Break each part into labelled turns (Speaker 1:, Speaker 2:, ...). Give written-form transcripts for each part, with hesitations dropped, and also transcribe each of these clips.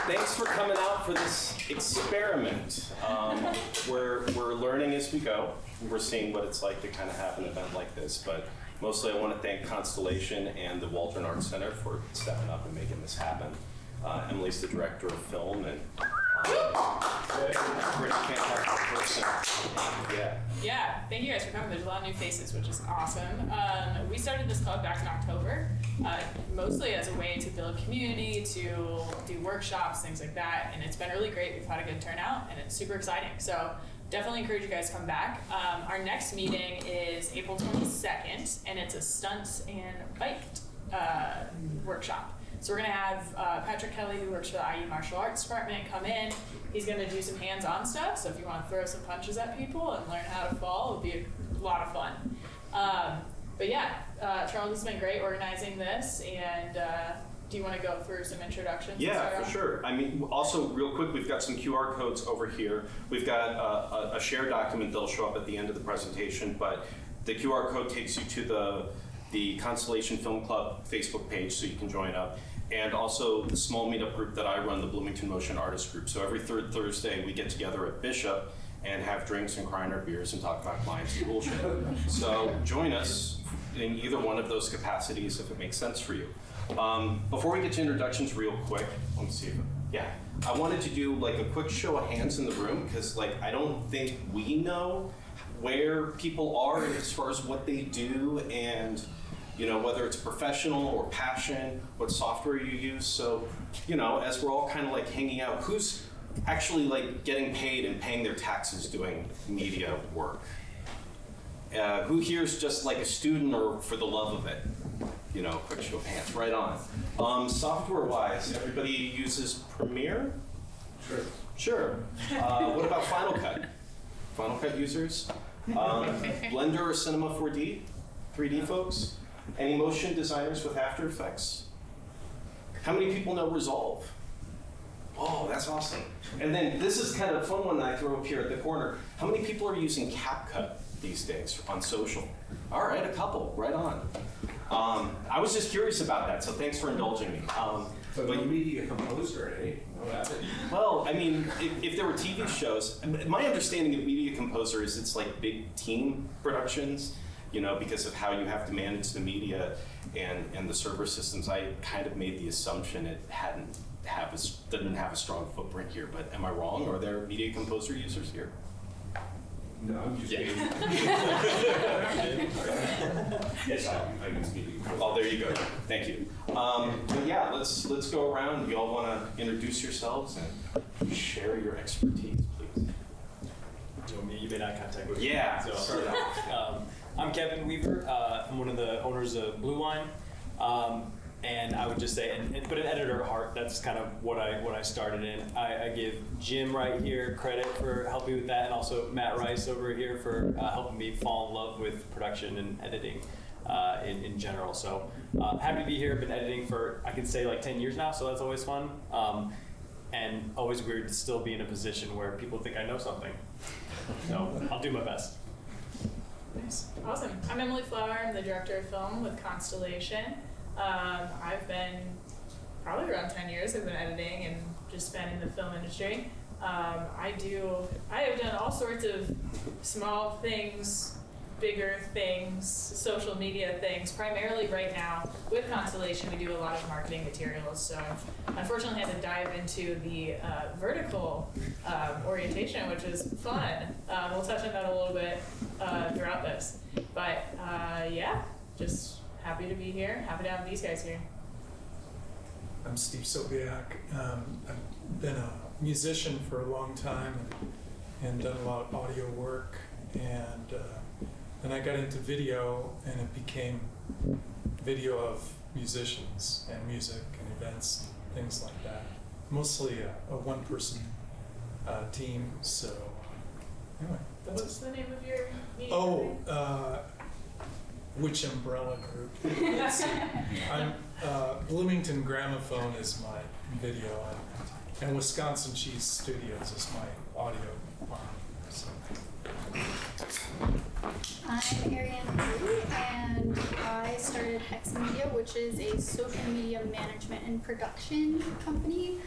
Speaker 1: Thanks for coming out for this experiment. We're learning as we go. We're seeing what it's like to kind of have an event like this, but mostly I want to thank Constellation and the Waldron Arts Center for stepping up and making this happen. Emily's the director of film, and Britt's a fantastic person.
Speaker 2: Yeah, thank you guys for coming. There's a lot of new faces, which is awesome. We started this club back in October, mostly as a way to build community, to do workshops, things like that, and it's been really great. We've had a good turnout, and it's super exciting. So definitely encourage you guys to come back. Our next meeting is April 22nd, and it's a stunts and bike workshop. So we're going to have Patrick Kelly, who works for the IU Martial Arts Department, come in. He's going to do some hands-on stuff, so if you want to throw some punches at people and learn how to fall, it'll be a lot of fun. But yeah, Charles has been great organizing this, and do you want to go through some introductions?
Speaker 1: Yeah, for sure. I mean, also, real quick, we've got some QR codes over here. We've got a shared document that'll show up at the end of the presentation, but the QR code takes you to the Constellation Film Club Facebook page, so you can join up, and also the small meetup group that I run, the Bloomington Motion Artist Group. So every third Thursday, we get together at Bishop and have drinks and cry in our beers and talk about clients and bullshit. So join us in either one of those capacities if it makes sense for you. Before we get to introductions real quick, let me see if, I wanted to do like a quick show of hands in the room, because like I don't think we know where people are as far as what they do, and whether it's professional or passion, what software you use. So, as we're all kind of like hanging out, who's actually like getting paid and paying their taxes doing media work? Who here's just like a student or for the love of it? Quick show of hands, right on. Software-wise, everybody uses Premiere? Sure. What about Final Cut? Final Cut users? Blender or Cinema 4D? 3D folks? Any motion designers with After Effects? How many people know Resolve? Oh, that's awesome. And then this is kind of a fun one that I throw up here at the corner. How many people are using CapCut these days on social? All right, a couple, right on. I was just curious about that, so thanks for indulging me.
Speaker 3: But you media composer, eh?
Speaker 1: Well, I mean, if there were TV shows, my understanding of Media Composer is it's like big team productions, because of how you have to manage the media and the server systems. I kind of made the assumption it didn't have a strong footprint here, but am I wrong? Are there Media Composer users here?
Speaker 3: No, I'm just kidding. Yes, I use Media Composer.
Speaker 1: Oh, there you go. Thank you. But yeah, let's go around. You all want to introduce yourselves and share your expertise, please.
Speaker 4: You've been in contact with me.
Speaker 1: Yeah.
Speaker 4: So, I'm Kevin Weaver. I'm one of the owners of Blue Wine, and I would just say, but an editor at heart. That's kind of what I started in. I give Jim right here credit for helping with that, and also Matt Rice over here for helping me fall in love with production and editing in general. So happy to be here. I've been editing for, I can say, like 10 years now, so that's always fun. And always weird to still be in a position where people think I know something. So I'll do my best.
Speaker 2: Nice. Awesome. I'm Emily Flower. I'm the director of film with Constellation. I've been probably around 10 years. I've been editing and just been in the film industry. I have done all sorts of small things, bigger things, social media things. Primarily right now with Constellation, we do a lot of marketing materials. So I've unfortunately had to dive into the vertical orientation, which is fun. We'll touch on that a little bit throughout this. But yeah, just happy to be here. Happy to have these guys here.
Speaker 5: I'm Steve Sobiak. I've been a musician for a long time and done a lot of audio work. And then I got into video, and it became video of musicians and music and events, things like that. Mostly a one-person team. So anyway, that's
Speaker 2: What's the name of your media?
Speaker 5: Which Umbrella Group? I'm Bloomington Gramophone is my video, and Wisconsin Cheese Studios is my audio arm. So.
Speaker 6: I'm Ariane Wu, and I started Hexa Media, which is a social media management and production company.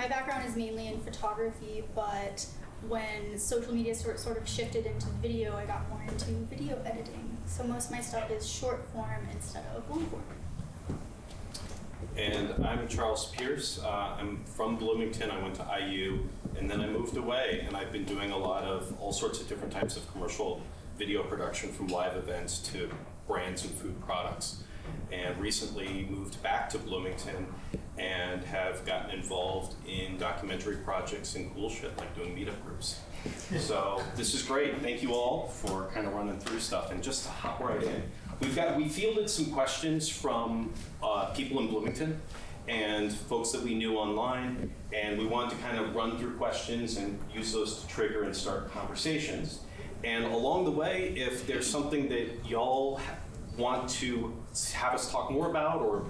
Speaker 6: my background is mainly in photography, but when social media sort of shifted into video, I got more into video editing. So most of my stuff is short form instead of long form.
Speaker 1: And I'm Charles Pierce. I'm from Bloomington. I went to IU, and then I moved away, and I've been doing a lot of all sorts of different types of commercial video production, from live events to brands and food products. And recently moved back to Bloomington and have gotten involved in documentary projects and cool shit like doing meetup groups. So this is great. Thank you all for kind of running through stuff. And just to hop right in, we fielded some questions from people in Bloomington and folks that we knew online, and we wanted to kind of run through questions and use those to trigger and start conversations. And along the way, if there's something that y'all want to have us talk more about, or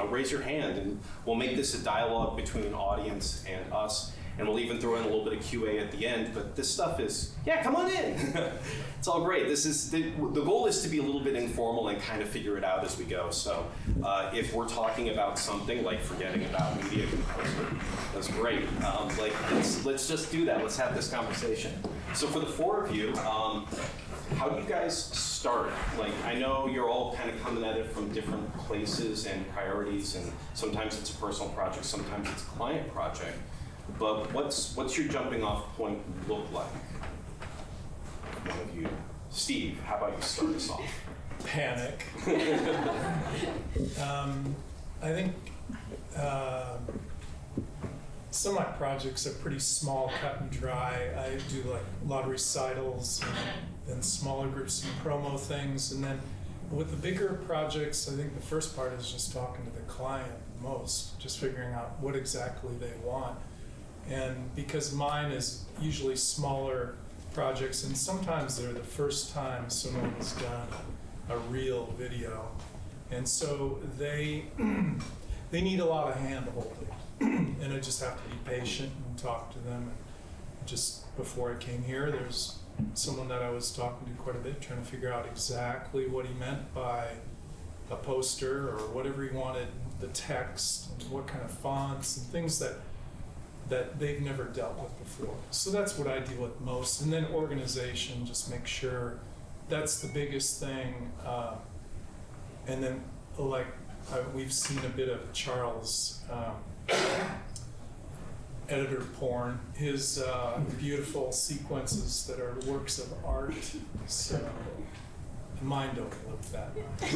Speaker 1: raise your hand, and we'll make this a dialogue between audience and us, and we'll even throw in a little bit of QA at the end. But this stuff is, yeah, come on in. It's all great. This is the goal is to be a little bit informal and kind of figure it out as we go. So if we're talking about something like forgetting about media composer, that's great. Let's just do that. Let's have this conversation. So for the four of you, how do you guys start? Like, I know you're all kind of coming at it from different places and priorities, and sometimes it's a personal project, sometimes it's a client project. But what's your jumping off point look like? One of you. Steve, how about you start us off?
Speaker 5: Panic. I think some of my projects are pretty small, cut and dry. I do like a lot of recitals and smaller groups and promo things. And then with the bigger projects, I think the first part is just talking to the client most, just figuring out what exactly they want. And because mine is usually smaller projects, and sometimes they're the first time someone's done a real video, and so they need a lot of hand-holding, and I just have to be patient and talk to them. And just before I came here, there's someone that I was talking to quite a bit, trying to figure out exactly what he meant by a poster or whatever he wanted, the text, and what kind of fonts and things that they've never dealt with before. So that's what I deal with most. And then organization, just make sure that's the biggest thing. And then we've seen a bit of Charles' editor porn, his beautiful sequences that are works of art. So mine don't look that much.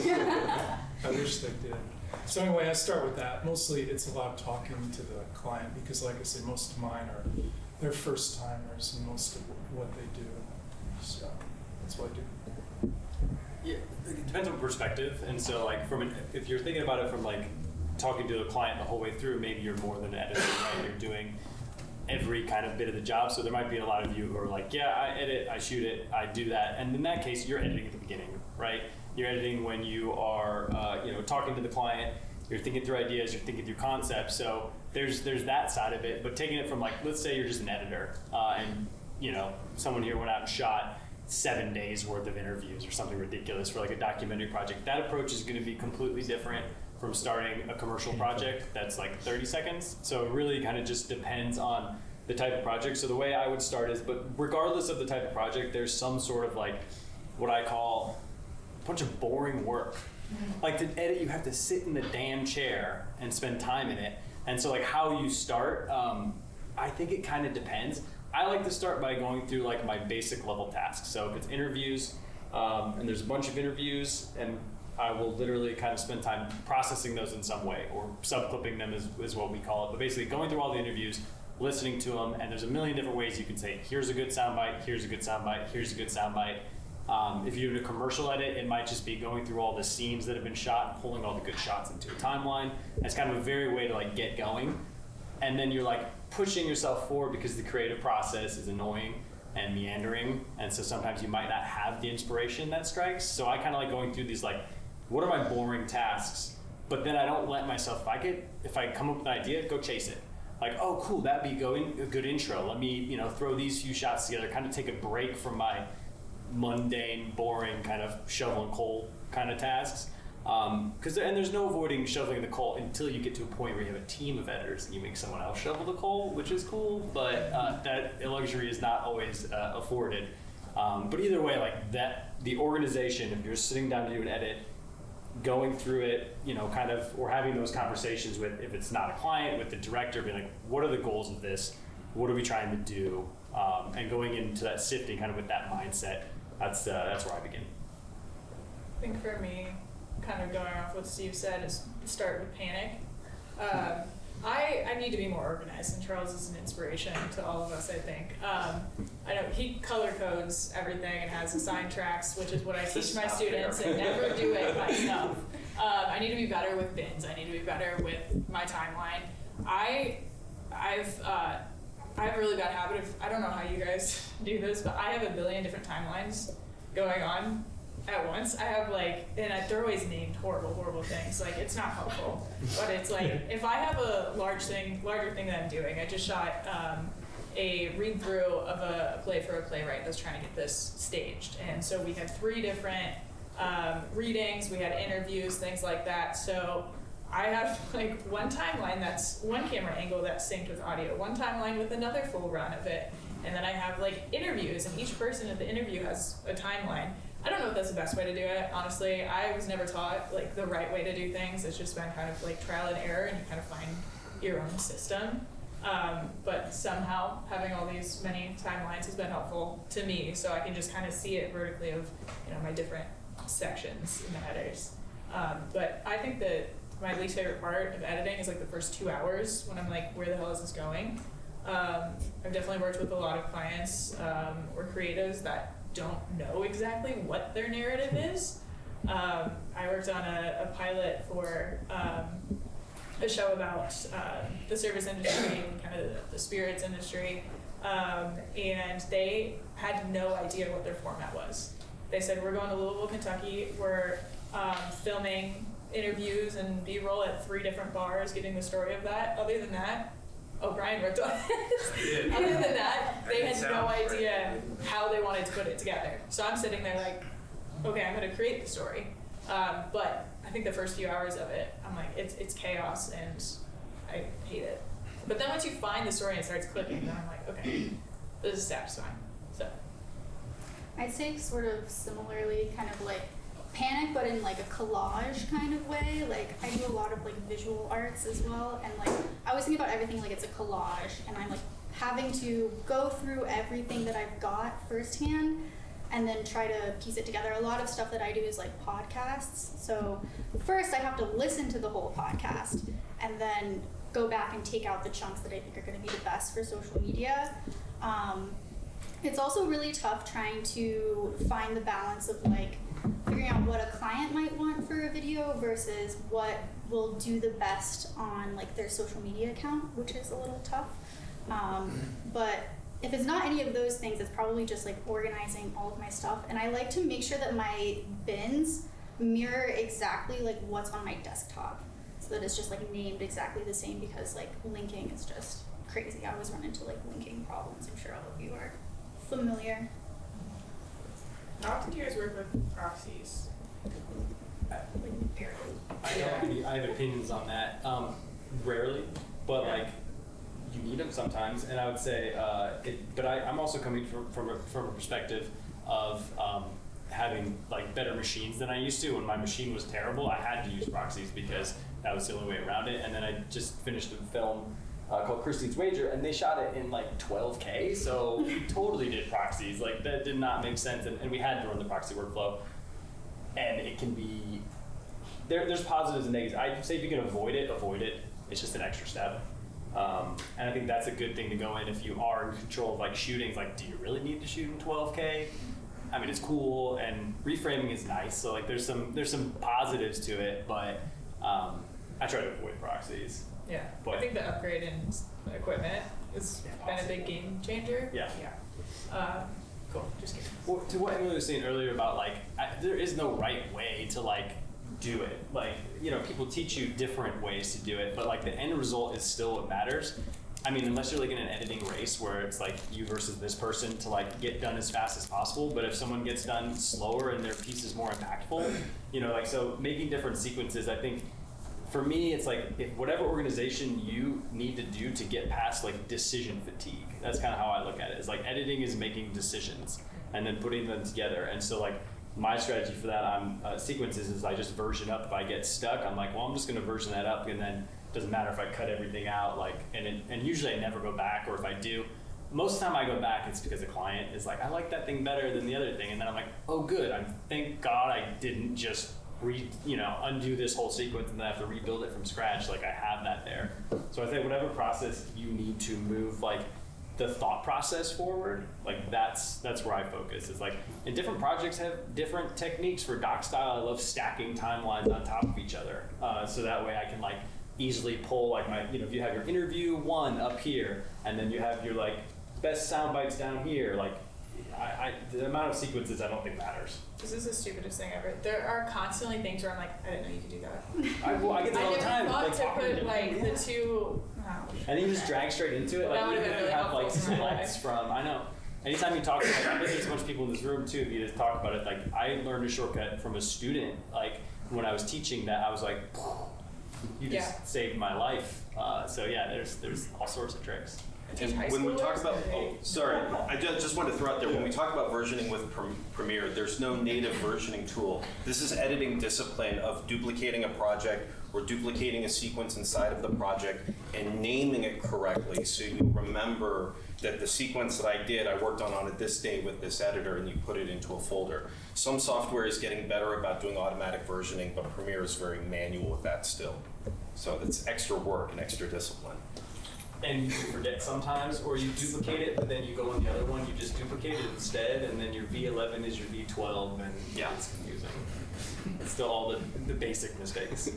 Speaker 5: I wish they did. So anyway, I start with that. Mostly it's a lot of talking to the client because, like I said, most of mine they're first timers in most of what they do. So that's what I do.
Speaker 4: Yeah, it depends on perspective. And so like if you're thinking about it from like talking to the client the whole way through, maybe you're more than an editor, right? You're doing every kind of bit of the job. So there might be a lot of you who are like, yeah, I edit, I shoot it, I do that. And in that case, you're editing at the beginning, right? You're editing when you are, talking to the client. You're thinking through ideas. You're thinking through concepts. So there's that side of it. But taking it from let's say you're just an editor, and someone here went out and shot 7 days worth of interviews or something ridiculous for like a documentary project. That approach is going to be completely different from starting a commercial project that's like 30 seconds. So it really kind of just depends on the type of project. So the way I would start is, but regardless of the type of project, there's some sort of like what I call a bunch of boring work. Like to edit, you have to sit in the damn chair and spend time in it. And so like how you start, I think it kind of depends. I like to start by going through like my basic level tasks. So if it's interviews, and there's a bunch of interviews, and I will literally kind of spend time processing those in some way, or sub-clipping them is what we call it. But basically going through all the interviews, listening to them, and there's a million different ways you can say, here's a good soundbite, here's a good soundbite, here's a good soundbite. If you're doing a commercial edit, it might just be going through all the scenes that have been shot and pulling all the good shots into a timeline. It's kind of a very way to like get going. And then you're like pushing yourself forward because the creative process is annoying and meandering. And so sometimes you might not have the inspiration that strikes. So I kind of like going through these like, what are my boring tasks? But then I don't let myself, if I come up with an idea, go chase it. Like, oh cool, that'd be a good intro. Let me, throw these few shots together, kind of take a break from my mundane, boring kind of shovel and coal kind of tasks. And there's no avoiding shoveling the coal until you get to a point where you have a team of editors and you make someone else shovel the coal, which is cool, but that luxury is not always afforded. But either way, like that, the organization, if you're sitting down to do an edit, going through it, or having those conversations with, if it's not a client, with the director, being like, what are the goals of this? What are we trying to do? And going into that sifting kind of with that mindset, that's where I begin.
Speaker 2: I think for me, kind of going off what Steve said, is start with panic. I need to be more organized, and Charles is an inspiration to all of us, I think. I know he color codes everything and has assigned tracks, which is what I teach my students, and never do it myself. I need to be better with bins. I need to be better with my timeline. I have a really bad habit of, I don't know how you guys do this, but I have a billion different timelines going on at once. I have they're always named horrible things. Like, it's not helpful, but it's like, if I have a larger thing that I'm doing, I just shot a read through of a play for a playwright that's trying to get this staged. And so we had 3 different readings, we had interviews, things like that. So I have one timeline that's one camera angle that's synced with audio, one timeline with another full run of it. And then I have interviews, and each person at the interview has a timeline. I don't know if that's the best way to do it, honestly. I was never taught the right way to do things. It's just been kind of trial and error, and you kind of find your own system. But somehow having all these many timelines has been helpful to me, so I can just kind of see it vertically of my different sections in the headers. But I think that my least favorite part of editing is the first 2 hours when I'm where the hell is this going? I've definitely worked with a lot of clients or creatives that don't know exactly what their narrative is. I worked on a pilot for a show about the service industry and kind of the spirits industry, and they had no idea what their format was. They said, we're going to Louisville, Kentucky, we're filming interviews and B-roll at 3 different bars, getting the story of that. Other than that, Brian worked on it. Other than that, they had no idea how they wanted to put it together. So I'm sitting there okay, I'm going to create the story. But I think the first few hours of it, I'm it's chaos, and I hate it. But then once you find the story and it starts clicking, then I'm okay, this is satisfying. So
Speaker 6: I'd say sort of similarly, kind of panic, but in a collage kind of way. I do a lot of visual arts as well, and I always think about everything it's a collage, and I'm having to go through everything that I've got firsthand and then try to piece it together. A lot of stuff that I do is podcasts. So first I have to listen to the whole podcast and then go back and take out the chunks that I think are going to be the best for social media. It's also really tough trying to find the balance of figuring out what a client might want for a video versus what will do the best on their social media account, which is a little tough. But if it's not any of those things, it's probably just organizing all of my stuff. And I like to make sure that my bins mirror exactly what's on my desktop, so that it's just named exactly the same, because linking is just crazy. I always run into linking problems. I'm sure all of you are familiar.
Speaker 2: how often do you guys work with proxies?
Speaker 4: I have opinions on that. Rarely, but you need them sometimes, and I would say, but I'm also coming from a perspective of having better machines than I used to. When my machine was terrible, I had to use proxies because that was the only way around it. And then I just finished a film called Christine's Wager, and they shot it in 12K, so we totally did proxies. That did not make sense, and we had to run the proxy workflow. And it can be, there's positives and negatives. I'd say if you can avoid it. It's just an extra step. And I think that's a good thing to go in if you are in control of shootings. Do you really need to shoot in 12K? I mean, it's cool, and reframing is nice. So there's some positives to it, but I try to avoid proxies.
Speaker 2: Yeah,
Speaker 4: But
Speaker 2: I think the upgrade in equipment has been a big game changer.
Speaker 4: Yeah.
Speaker 2: Cool, just kidding.
Speaker 4: Well, to what Emily was saying earlier about there is no right way to do it. People teach you different ways to do it, but the end result is still what matters. I mean, unless you're like in an editing race where it's like you versus this person to like get done as fast as possible, but if someone gets done slower and their piece is more impactful, you know, like, so making different sequences, I think, for me, it's like, if whatever organization you need to do to get past like decision fatigue, that's kind of how I look at it. Is like editing is making decisions and then putting them together. And so like my strategy for that sequences is I just version up. If I get stuck, I'm like, well, I'm just going to version that up, and then it doesn't matter if I cut everything out. Like, and usually I never go back, or if I do, most of the time I go back, it's because the client is like, I like that thing better than the other thing, and then I'm like, oh, good. Thank God I didn't just undo this whole sequence and then I have to rebuild it from scratch. Like, I have that there. So I think whatever process you need to move like the thought process forward, like that's where I focus. It's like, and different projects have different techniques. For doc style, I love stacking timelines on top of each other. So that way I can like easily pull like my, if you have your interview one up here and then you have your like best sound bites down here, like the amount of sequences I don't think matters.
Speaker 2: This is the stupidest thing ever. There are constantly things where I'm like, I didn't know you could do that.
Speaker 4: I get that all the time.
Speaker 2: I never
Speaker 4: Like,
Speaker 2: thought to put like the two.
Speaker 4: and then you just drag straight into it. Like,
Speaker 2: That would've
Speaker 4: even
Speaker 2: been
Speaker 4: if you
Speaker 2: really
Speaker 4: have like
Speaker 2: helpful for my
Speaker 4: selects
Speaker 2: life.
Speaker 4: from, I know. Anytime you talk, like, I bet there's a bunch of people in this room too. If you just talk about it, like I learned a shortcut from a student. Like when I was teaching that, I was like, you just
Speaker 2: Yeah.
Speaker 4: saved my life. So yeah, there's all sorts of tricks.
Speaker 1: And
Speaker 2: High
Speaker 1: when we talk
Speaker 2: schoolers?
Speaker 1: about, sorry, I just wanted to throw out there, when we talk about versioning with Premiere, there's no native versioning tool. This is editing discipline of duplicating a project or duplicating a sequence inside of the project and naming it correctly, so you remember that the sequence that I did, I worked on it this day with this editor, and you put it into a folder. Some software is getting better about doing automatic versioning, but Premiere is very manual with that still. So that's extra work and extra discipline.
Speaker 4: And you forget sometimes, or you duplicate it, but then you go on the other one, you just duplicate it instead, and then your V11 is your V12, and
Speaker 1: Yeah.
Speaker 4: it's confusing. It's still all the basic mistakes.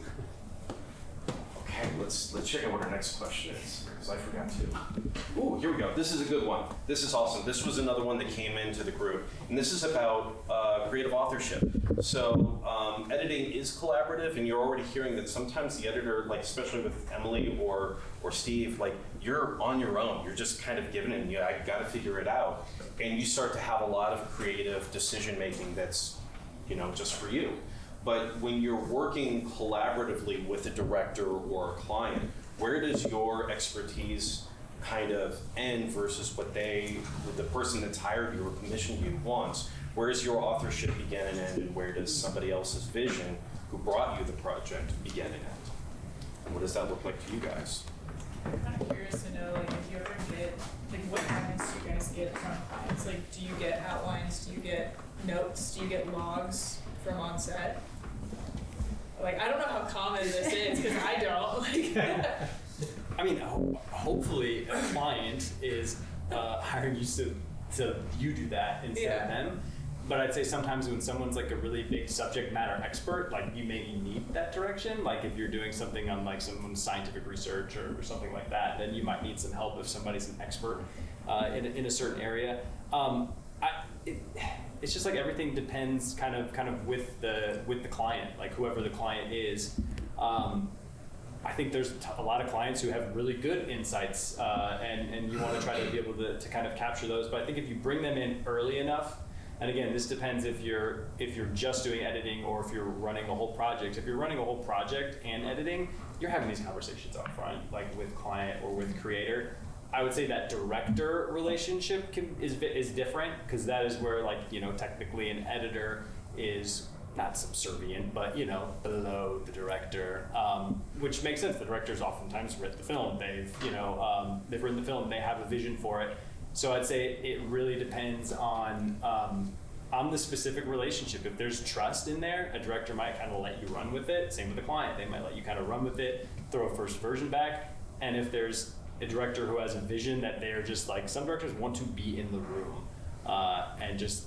Speaker 1: Okay, let's check out what our next question is, because I forgot to. Ooh, here we go. This is a good one. This is awesome. This was another one that came into the group, and this is about creative authorship. So editing is collaborative, and you're already hearing that sometimes the editor, like especially with Emily or Steve, like you're on your own. You're just kind of given it, and I got to figure it out, and you start to have a lot of creative decision making that's, just for you. But when you're working collaboratively with a director or a client, where does your expertise kind of end versus what the person that's hired you or commissioned you wants? Where does your authorship begin and end, and where does somebody else's vision who brought you the project begin and end? And what does that look like to you guys?
Speaker 2: I'm kind of curious to know, like, if you ever get, like, what comments do you guys get from clients? Like, do you get outlines? Do you get notes? Do you get logs from on set? Like, I don't know how common this is, because I don't. Like,
Speaker 4: I mean, hopefully a client is hiring you so you do that instead of them. But I'd say sometimes when someone's like a really big subject matter expert, like you maybe need that direction. Like if you're doing something on like some scientific research or something like that, then you might need some help if somebody's an expert in a certain area. It's just like everything depends kind of with the client, like whoever the client is. I think there's a lot of clients who have really good insights, and you want to try to be able to kind of capture those. But I think if you bring them in early enough, and again, this depends if you're just doing editing or if you're running a whole project. If you're running a whole project and editing, you're having these conversations up front, like with client or with creator. I would say that director relationship is different, because that is where, like, technically an editor is not subservient, but below the director, which makes sense. The director's oftentimes written the film. They've written the film. They have a vision for it. So I'd say it really depends on the specific relationship. If there's trust in there, a director might kind of let you run with it. Same with the client. They might let you kind of run with it, throw a first version back. And if there's a director who has a vision that they're just like, some directors want to be in the room and just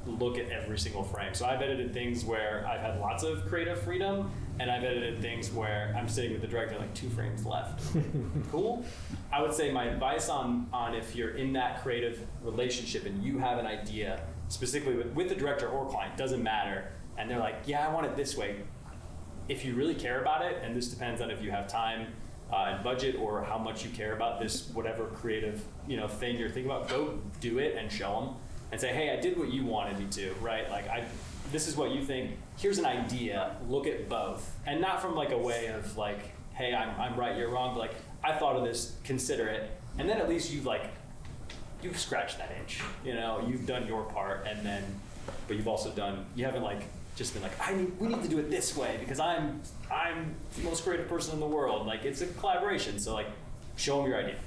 Speaker 4: look at every single frame. So I've edited things where I've had lots of creative freedom, and I've edited things where I'm sitting with the director like 2 frames left. Cool. I would say my advice on if you're in that creative relationship and you have an idea, specifically with the director or client, doesn't matter, and they're like, yeah, I want it this way. If you really care about it, and this depends on if you have time and budget or how much you care about this whatever creative thing you're thinking about, go do it and show them and say, hey, I did what you wanted me to, right? Like this is what you think. Here's an idea. Look at both, and not from like a way of like, hey, I'm right, you're wrong. But like, I thought of this. Consider it, and then at least you've scratched that itch. You've done your part, and then, but you've also done. You haven't like just been like, we need to do it this way because I'm the most creative person in the world. Like, it's a collaboration. So like, show them your idea.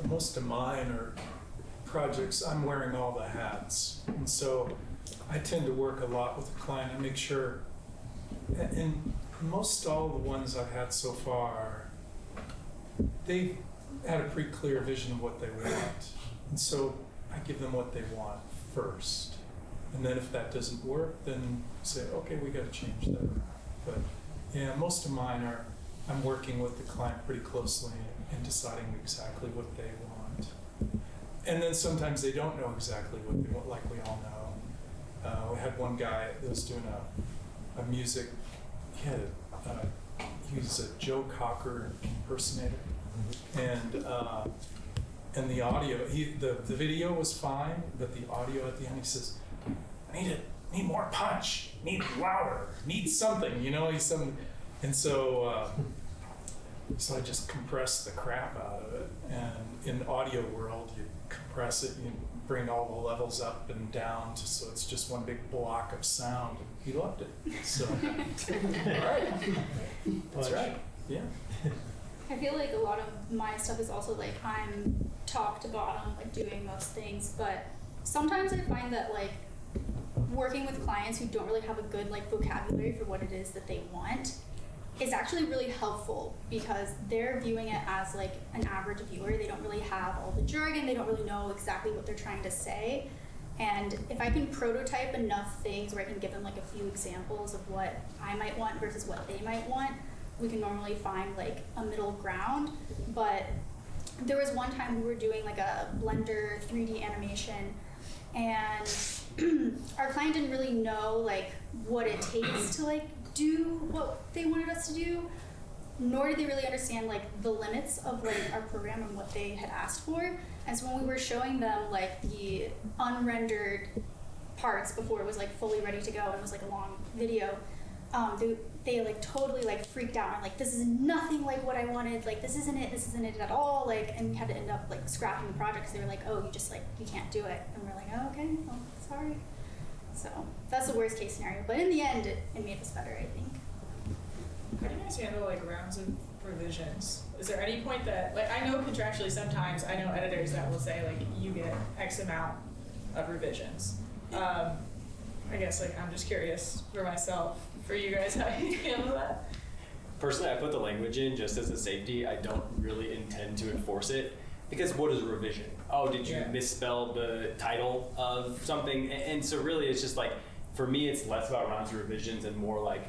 Speaker 5: Most of mine are projects, I'm wearing all the hats. And so I tend to work a lot with the client and make sure, and most all the ones I've had so far, they've had a pretty clear vision of what they want. And so I give them what they want first. And then if that doesn't work, then say, okay, we got to change that. But yeah, most of mine are, I'm working with the client pretty closely and deciding exactly what they want. And then sometimes they don't know exactly what they want, like we all know. We had one guy that was doing a music, he was a Joe Cocker impersonator. And the audio, the video was fine, but the audio at the end, he says, I need more punch, need louder, need something, he's something. And so I just compressed the crap out of it. And in the audio world, you compress it, you bring all the levels up and down so it's just one big block of sound. He loved it. So, all right. That's right. Yeah.
Speaker 6: I feel like a lot of my stuff is also like I'm top to bottom, like doing most things, but sometimes I find that like working with clients who don't really have a good like vocabulary for what it is that they want is actually really helpful because they're viewing it as like an average viewer. They don't really have all the jargon, they don't really know exactly what they're trying to say. And if I can prototype enough things where I can give them like a few examples of what I might want versus what they might want, we can normally find like a middle ground. But there was one time we were doing like a Blender 3D animation, and our client didn't really know like what it takes to like do what they wanted us to do, nor did they really understand like the limits of like our program and what they had asked for. And so when we were showing them like the unrendered parts before it was like fully ready to go and it was like a long video, they like totally like freaked out and like, this is nothing like what I wanted, like this isn't it at all, like, and we had to end up like scrapping the project because they were like, oh, you can't do it. And we're like, oh, okay, well, sorry. So that's the worst case scenario, but in the end it made us better, I think.
Speaker 2: How do you guys handle like rounds of revisions? Is there any point that, like, I know contractually sometimes I know editors that will say like you get X amount of revisions. I guess like I'm just curious for myself, for you guys, how you handle that?
Speaker 4: Personally, I put the language in just as a safety. I don't really intend to enforce it because what is a revision? Oh, did you misspell the title of something? And so really it's just like, for me, it's less about rounds of revisions and more like,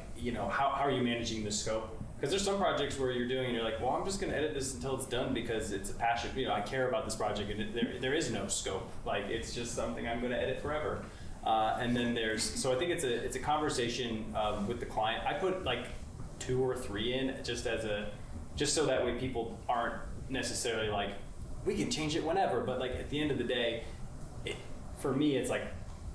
Speaker 4: how are you managing the scope? Because there's some projects where you're doing and you're like, well, I'm just going to edit this until it's done because it's a passion. I care about this project and there is no scope. Like, it's just something I'm going to edit forever. And then so I think it's a conversation with the client. I put like 2 or 3 in just so that way people aren't necessarily like, we can change it whenever. But like at the end of the day, for me, it's like,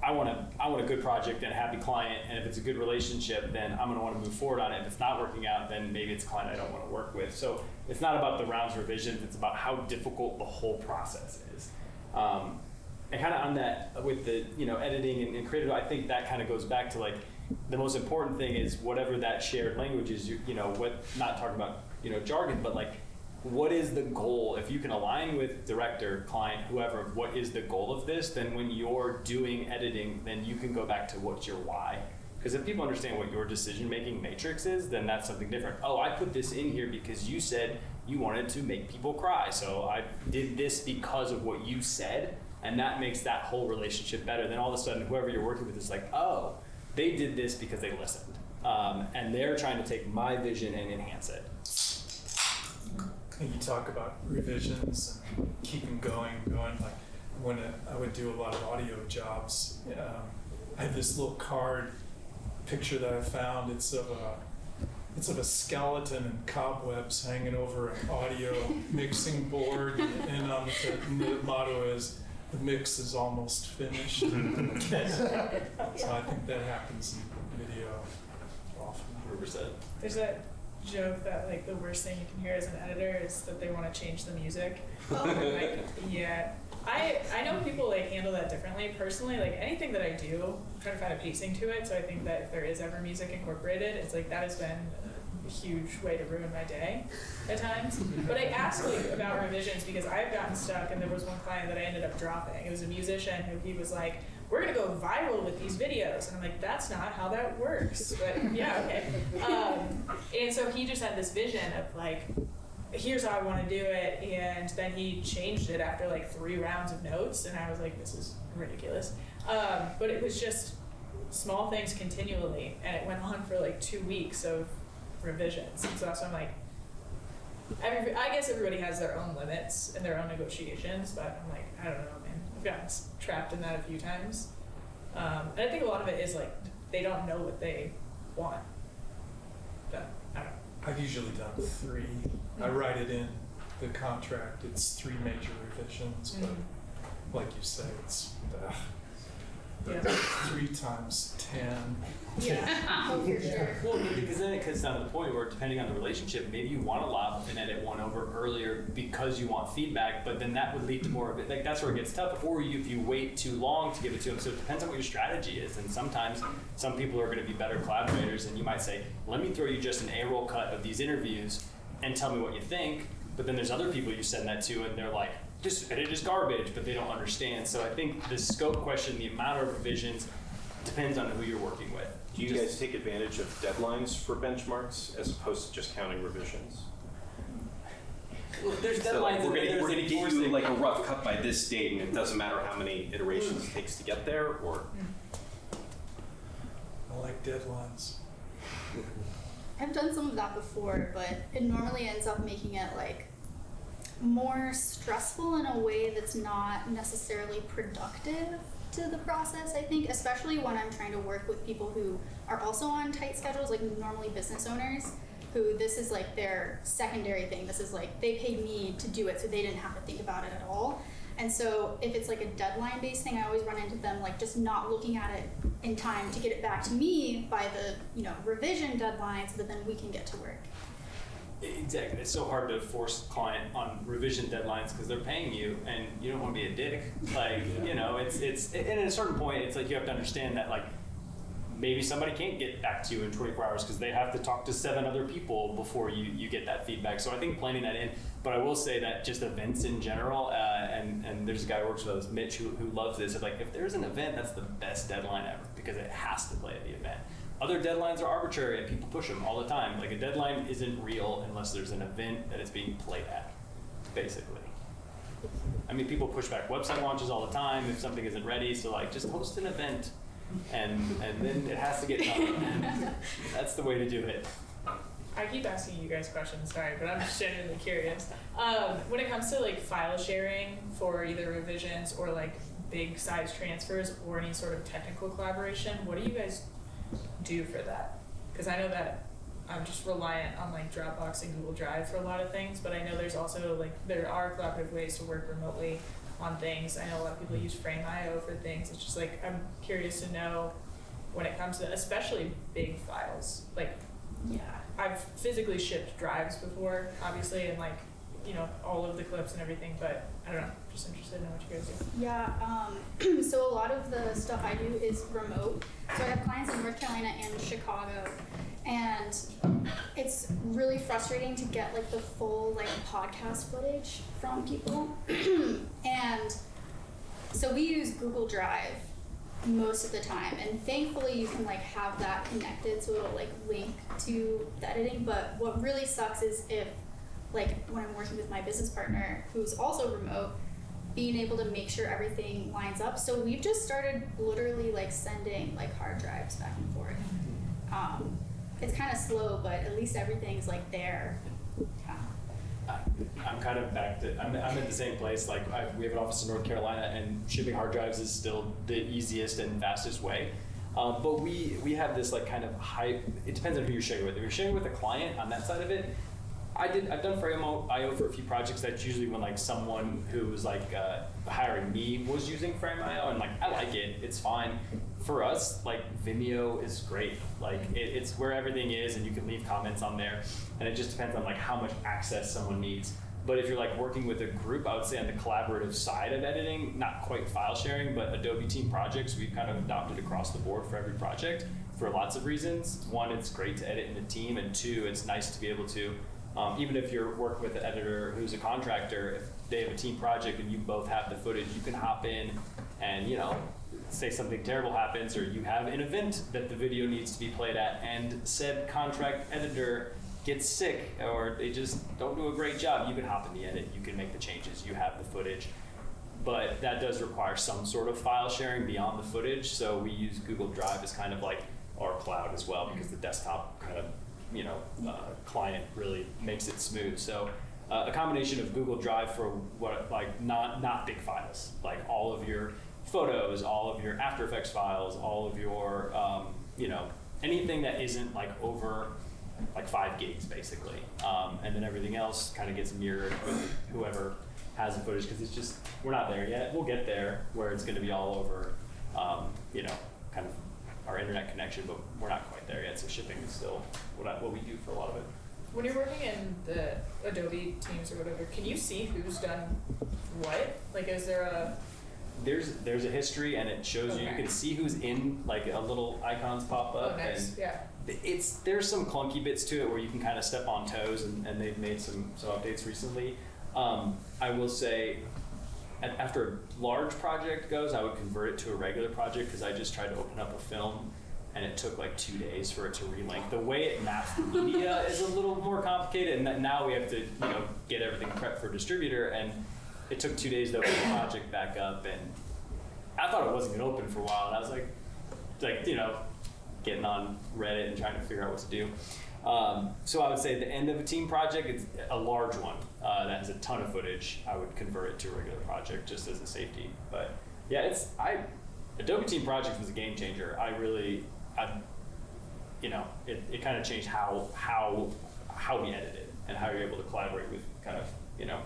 Speaker 4: I want a good project and a happy client, and if it's a good relationship, then I'm gonna want to move forward on it. If it's not working out, then maybe it's a client I don't want to work with. So it's not about the rounds revisions, it's about how difficult the whole process is. And kind of on that, with the editing and creative, I think that kind of goes back to like, the most important thing is whatever that shared language is, not talking about jargon, but like, what is the goal? If you can align with director, client, whoever, what is the goal of this, then when you're doing editing, then you can go back to what's your why. Because if people understand what your decision-making matrix is, then that's something different. Oh, I put this in here because you said you wanted to make people cry. So I did this because of what you said, and that makes that whole relationship better. Then all of a sudden, whoever you're working with is like, oh, they did this because they listened. And they're trying to take my vision and enhance it.
Speaker 5: You talk about revisions and keeping going. Like when I would do a lot of audio jobs, I have this little card picture that I found. It's of it's of a skeleton and cobwebs hanging over an audio mixing board, and the motto is, "The mix is almost finished." So I think that happens in video often.
Speaker 4: 100%.
Speaker 7: There's that joke that like the worst thing you can hear as an editor is that they want to change the music. Like, yeah. I know people like handle that differently. Personally, like anything that I do, I'm trying to find a pacing to it. So I think that if there is ever music incorporated, it's like that has been a huge way to ruin my day at times. But I asked like about revisions because I've gotten stuck, and there was one client that I ended up dropping. It was a musician who he was like, "We're gonna go viral with these videos," and I'm like, "That's not how that works." But yeah, okay. And so he just had this vision of like, here's how I want to do it, and then he changed it after like 3 rounds of notes, and I was like, this is ridiculous. But it was just small things continually, and it went on for like 2 weeks of revisions. And so I'm like, I guess everybody has their own limits and their own negotiations, but I'm like, I don't know, man. I've gotten trapped in that a few times. And I think a lot of it is like, they don't know what they want. But I don't know.
Speaker 5: I've usually done 3. I write it in the contract. It's 3 major revisions, but like you say, it's
Speaker 7: Yeah.
Speaker 5: 3 times 10.
Speaker 6: Yeah, oh, for sure.
Speaker 4: Well, because then it comes down to the point where, depending on the relationship, maybe you want to lop and edit one over earlier because you want feedback, but then that would lead to more of it. Like that's where it gets tough. Or if you wait too long to give it to them. So it depends on what your strategy is. And sometimes some people are going to be better collaborators, and you might say, "Let me throw you just an A-roll cut of these interviews and tell me what you think." But then there's other people you send that to, and they're like, "Just edit is garbage," but they don't understand. So I think the scope question, the amount of revisions, depends on who you're working with.
Speaker 1: Do you guys take advantage of deadlines for benchmarks as opposed to just counting revisions?
Speaker 4: Well, there's
Speaker 1: So like,
Speaker 4: deadlines.
Speaker 1: we're
Speaker 4: and
Speaker 1: gonna
Speaker 4: there's
Speaker 1: get you
Speaker 4: enforcing-
Speaker 1: like a rough cut by this date, and it doesn't matter how many iterations it takes to get there, or
Speaker 5: I like deadlines.
Speaker 6: I've done some of that before, but it normally ends up making it like more stressful in a way that's not necessarily productive to the process, I think, especially when I'm trying to work with people who are also on tight schedules, like normally business owners, who this is like their secondary thing. This is like, they paid me to do it, so they didn't have to think about it at all. And so if it's like a deadline-based thing, I always run into them like just not looking at it in time to get it back to me by the, revision deadline so that then we can get to work.
Speaker 4: Exactly. It's so hard to force a client on revision deadlines because they're paying you, and you don't want to be a dick. Like, it's and at a certain point, it's like you have to understand that like maybe somebody can't get back to you in 24 hours because they have to talk to 7 other people before you get that feedback. So I think planning that in. But I will say that just events in general, and there's a guy who works with us, Mitch, who loves this. It's like if there's an event, that's the best deadline ever because it has to play at the event. Other deadlines are arbitrary and people push them all the time. Like a deadline isn't real unless there's an event that it's being played at, basically. I mean, people push back website launches all the time if something isn't ready. So like just host an event and then it has to get done. That's the way to do it.
Speaker 7: I keep asking you guys questions, sorry, but I'm just genuinely curious. When it comes to like file sharing for either revisions or like big size transfers or any sort of technical collaboration, what do you guys do for that? Because I know that I'm just reliant on like Dropbox and Google Drive for a lot of things, but I know there's also like there are collaborative ways to work remotely on things. I know a lot of people use Frame.io for things. It's just like I'm curious to know when it comes to especially big files. Like, yeah, I've physically shipped drives before, obviously, and like all of the clips and everything, but I don't know, just interested in what you guys do.
Speaker 6: Yeah, so a lot of the stuff I do is remote. So I have clients in North Carolina and Chicago, and it's really frustrating to get like the full like podcast footage from people. And so we use Google Drive most of the time, and thankfully you can like have that connected so it'll like link to the editing. But what really sucks is if like when I'm working with my business partner who's also remote, being able to make sure everything lines up. So we've just started literally like sending like hard drives back and forth. It's kind of slow, but at least everything's like there. Yeah.
Speaker 4: I'm kind of back to, I'm at the same place. Like we have an office in North Carolina, and shipping hard drives is still the easiest and fastest way. But we have this like kind of hype. It depends on who you're sharing with. If you're sharing with a client on that side of it, I've done Frame.io for a few projects. That's usually when like someone who was like hiring me was using Frame.io, and like I like it. It's fine. For us, like Vimeo is great. Like it's where everything is, and you can leave comments on there. And it just depends on like how much access someone needs. But if you're like working with a group, I would say on the collaborative side of editing, not quite file sharing, but Adobe Team Projects, we've kind of adopted across the board for every project for lots of reasons. One, it's great to edit in a team, and two, it's nice to be able to, even if you're working with an editor who's a contractor, if they have a team project and you both have the footage, you can hop in and, you know, say something terrible happens, or you have an event that the video needs to be played at, and said contract editor gets sick or they just don't do a great job, you can hop in the edit, you can make the changes, you have the footage. But that does require some sort of file sharing beyond the footage, so we use Google Drive as kind of like our cloud as well, because the desktop kind of, you know, client really makes it smooth. So a combination of Google Drive for what, like not big files, like all of your photos, all of your After Effects files, all of your, you know, anything that isn't like over like 5 gigs basically. And then everything else kind of gets mirrored with whoever has the footage, because it's just, we're not there yet. We'll get there where it's going to be all over, you know, kind of our internet connection, but we're not quite there yet. So shipping is still what we do for a lot of it.
Speaker 7: When you're working in the Adobe Teams or whatever, can you see who's done what? Like, is there a...
Speaker 4: There's a history, and it shows you. You can see who's in, like a little icons pop up.
Speaker 7: Oh, nice.
Speaker 4: And
Speaker 7: yeah.
Speaker 4: There's some clunky bits to it where you can kind of step on toes, and they've made some updates recently. I will say, after a large project goes, I would convert it to a regular project, because I just tried to open up a film and it took like 2 days for it to relink. The way it maps the media is a little more complicated, and that now we have to, you know, get everything prepped for distributor, and it took 2 days to open the project back up, and I thought it wasn't gonna open for a while, and I was like, you know, getting on Reddit and trying to figure out what to do. So I would say at the end of a team project, it's a large one that has a ton of footage. I would convert it to a regular project just as a safety. But yeah, Adobe Team Projects was a game changer. You know, it kind of changed how we edited and how you're able to collaborate with kind of, you know,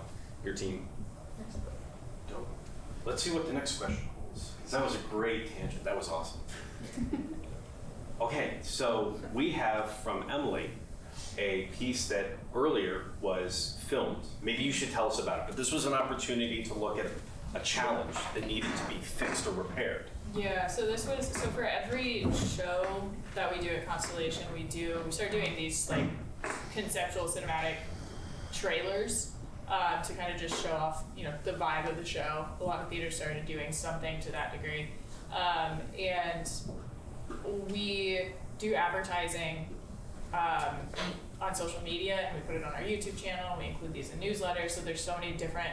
Speaker 4: your team.
Speaker 1: Dope. Let's see what the next question holds. That was a great tangent. That was awesome. Okay, so we have from Emily a piece that earlier was filmed. Maybe you should tell us about it, but this was an opportunity to look at a challenge that needed to be fixed or repaired.
Speaker 2: Yeah, so for every show that we do at Constellation, we start doing these like conceptual cinematic trailers to kind of just show off, you know, the vibe of the show. A lot of theaters started doing something to that degree. And we do advertising on social media, and we put it on our YouTube channel. We include these in newsletters. So there's so many different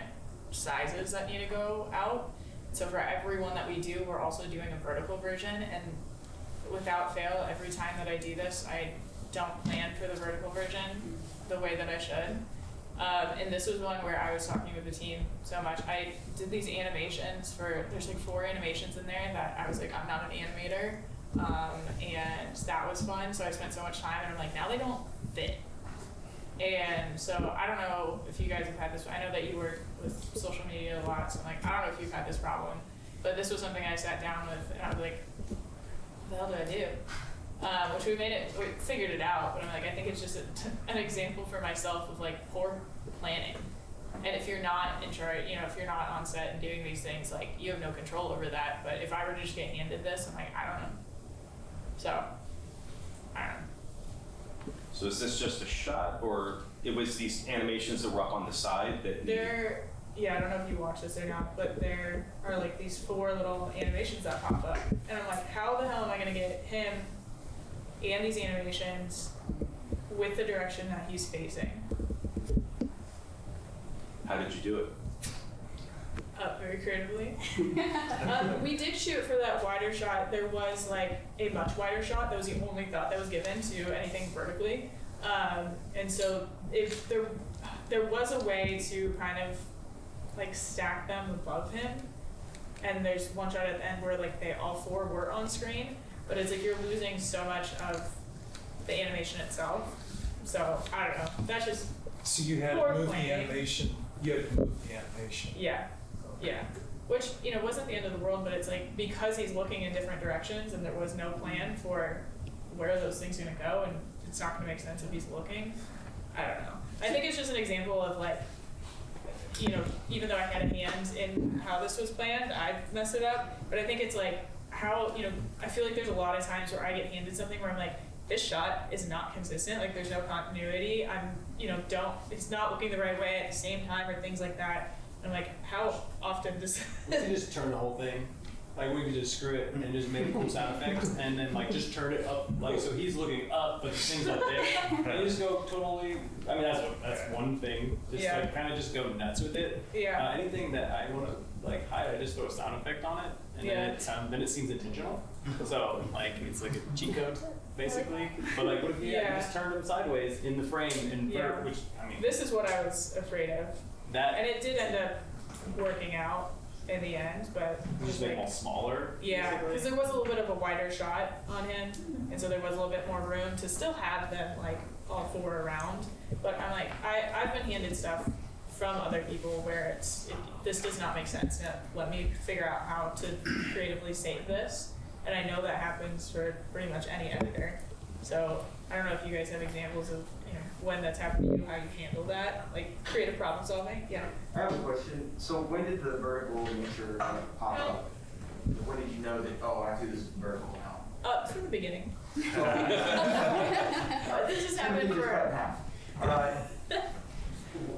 Speaker 2: sizes that need to go out. So for every one that we do, we're also doing a vertical version. And without fail, every time that I do this, I don't plan for the vertical version the way that I should. And this was one where I was talking with the team so much. I did these animations there's like 4 animations in there that I was like, I'm not an animator. And that was fun. So I spent so much time, and I'm like, now they don't fit. And so I don't know if you guys have had this. I know that you work with social media a lot, so I'm like, I don't know if you've had this problem. But this was something I sat down with, and I was like, what the hell do I do? Which we figured it out, but I'm like, I think it's just an example for myself of like poor planning. And if you're not in charge, you know, if you're not on set and doing these things, like you have no control over that. But if I were to just get handed this, I'm like, I don't know. So, I don't know.
Speaker 1: So is this just a shot, or it was these animations that were up on the side that
Speaker 7: Yeah, I don't know if you watch this or not, but there are like these 4 little animations that pop up. And I'm like, how the hell am I gonna get him and these animations with the direction that he's facing?
Speaker 1: How did you do it?
Speaker 7: Very creatively. We did shoot for that wider shot. There was like a much wider shot. That was the only thought that was given to anything vertically. And so if there was a way to kind of like stack them above him, and there's one shot at the end where like all 4 were on screen, but it's like you're losing so much of the animation itself. So I don't know. That's just
Speaker 5: So you had to
Speaker 7: Poor
Speaker 5: move the
Speaker 7: planning.
Speaker 5: animation, you had to move the animation.
Speaker 7: yeah. Which, wasn't the end of the world, but it's like because he's looking in different directions and there was no plan for where those things are gonna go and it's not gonna make sense if he's looking. I don't know. I think it's just an example of like, even though I had a hand in how this was planned, I messed it up. But I think it's like how, I feel like there's a lot of times where I get handed something where I'm like, this shot is not consistent, like there's no continuity. It's not looking the right way at the same time or things like that. I'm like, how often does
Speaker 4: We could just turn the whole thing. Like we could just screw it and just make cool sound effects and then like just turn it up like so he's looking up but the thing's up there. And you just go totally I mean that's one thing. Just
Speaker 7: Yeah.
Speaker 4: like kinda just go nuts with it.
Speaker 7: Yeah.
Speaker 4: Anything that I wanna like hide, I just throw a sound effect on it and
Speaker 7: Yeah.
Speaker 4: then it seems intentional. So like it's like a cheat code basically. But like what if you
Speaker 7: Yeah.
Speaker 4: just turned them sideways in the frame and
Speaker 7: Yeah.
Speaker 4: which I mean
Speaker 7: This is what I was afraid of.
Speaker 4: that
Speaker 7: And it did end up working out in the end, but
Speaker 4: just make them all smaller.
Speaker 7: yeah,
Speaker 4: basically.
Speaker 7: because there was a little bit of a wider shot on him, and so there was a little bit more room to still have them like all four around. But I'm like, I've been handed stuff from other people where this does not make sense. Now, let me figure out how to creatively save this, and I know that happens for pretty much any editor. So I don't know if you guys have examples of when that's happened to you, how you handle that, like creative problem solving. Yeah.
Speaker 8: I have a question. So when did the vertical nature pop up? When did you know that, oh, I have to do this vertical now?
Speaker 7: From the beginning.
Speaker 8: So,
Speaker 7: This has happened
Speaker 8: Just cut in
Speaker 7: for.
Speaker 8: half.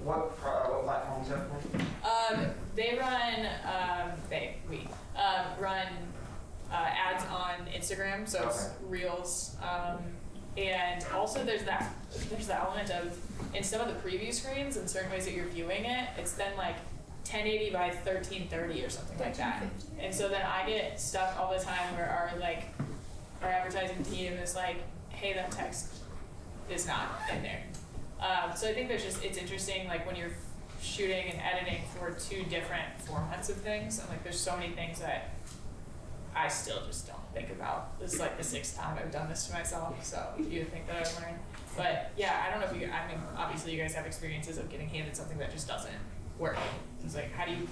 Speaker 8: What platform is that for?
Speaker 7: They run. We run ads on Instagram, so it's
Speaker 8: Okay.
Speaker 7: Reels. And also there's the element of in some of the preview screens in certain ways that you're viewing it, it's then like 1080 by 1330 or something like that.
Speaker 6: 1350.
Speaker 7: And so then I get stuff all the time where our advertising team is like, hey, that text is not in there. So I think it's interesting like when you're shooting and editing for two different formats of things, and like there's so many things that I still just don't think about. This is like the 6th time I've done this to myself, so you'd think that I've learned. But yeah, I don't know if obviously you guys have experiences of getting handed something that just doesn't work. It's like, how do you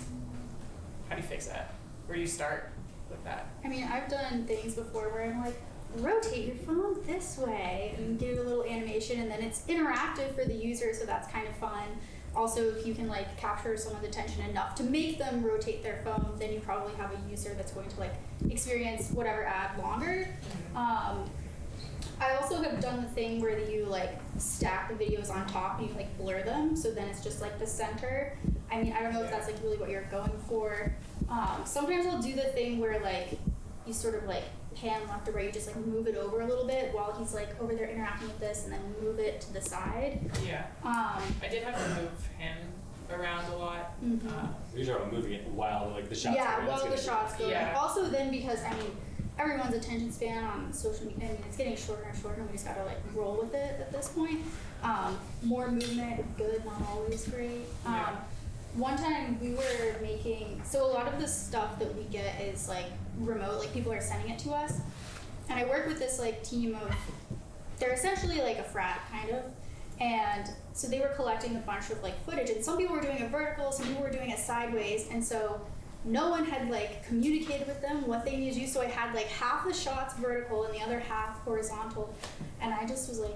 Speaker 7: fix that? Where do you start with that?
Speaker 6: I mean, I've done things before where I'm like, rotate your phone this way and do a little animation, and then it's interactive for the user, so that's kind of fun. Also, if you can like capture someone's attention enough to make them rotate their phone, then you probably have a user that's going to like experience whatever ad longer. I also have done the thing where you like stack the videos on top and you like blur them, so then it's just like the center. I mean, I don't know if that's like really what you're going for. Sometimes I'll do the thing where like you sort of like pan left or right, you just like move it over a little bit while he's like over there interacting with this, and then move it to the side.
Speaker 7: Yeah. I did have to move him around a lot.
Speaker 4: You're talking about moving it while like the shots
Speaker 6: Yeah,
Speaker 4: are in,
Speaker 6: while
Speaker 4: it's
Speaker 6: the
Speaker 4: gonna-
Speaker 6: shots go.
Speaker 7: Yeah.
Speaker 6: Also then because, I mean, everyone's attention span on social media, I mean, it's getting shorter and shorter, and we just gotta like roll with it at this point. More movement, good, not always great.
Speaker 7: Yeah.
Speaker 6: One time we were making, so a lot of the stuff that we get is like remote, like people are sending it to us. And I work with this like team of, they're essentially like a frat kind of. And so they were collecting a bunch of like footage, and some people were doing it vertical, some people were doing it sideways. And so no one had like communicated with them what they needed to do. So I had like half the shots vertical and the other half horizontal. And I just was like,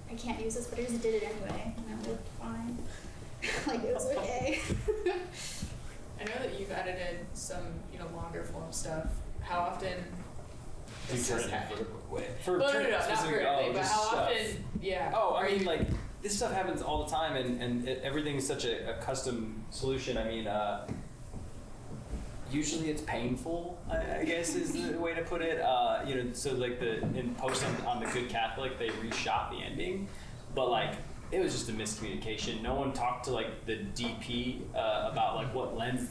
Speaker 6: I can't use this, but I just did it anyway. And it worked fine. Like it was okay.
Speaker 2: I know that you've edited some, longer form stuff. How often?
Speaker 4: Do you
Speaker 2: does
Speaker 4: turn
Speaker 2: this
Speaker 4: it
Speaker 2: happen?
Speaker 4: for
Speaker 2: Well, no,
Speaker 4: turn-
Speaker 2: not
Speaker 4: specific-
Speaker 2: vertically, but
Speaker 4: just
Speaker 2: how
Speaker 4: stuff.
Speaker 2: often? Yeah.
Speaker 4: Oh, I mean, like this stuff happens all the time, and everything's such a custom solution. I mean, usually it's painful. I guess is the way to put it. So like in post on the Good Catholic, they reshot the ending, but like it was just a miscommunication. No one talked to like the DP about like what lens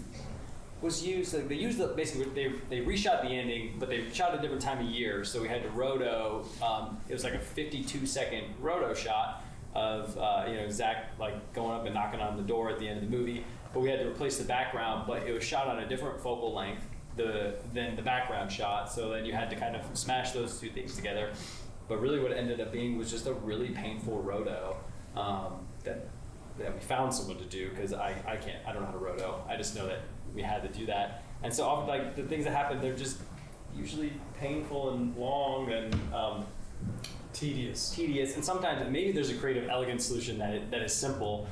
Speaker 4: was used. Like they used basically they reshot the ending, but they shot a different time of year, so we had to roto. It was like a 52-second roto shot of Zach like going up and knocking on the door at the end of the movie, but we had to replace the background. But it was shot on a different focal length, than the background shot. So then you had to kind of smash those two things together. But really what it ended up being was just a really painful roto that we found someone to do, because I don't know how to roto. I just know that we had to do that. And so often, like, the things that happen, they're just usually painful and long and
Speaker 5: Tedious.
Speaker 4: and sometimes maybe there's a creative, elegant solution that is simple,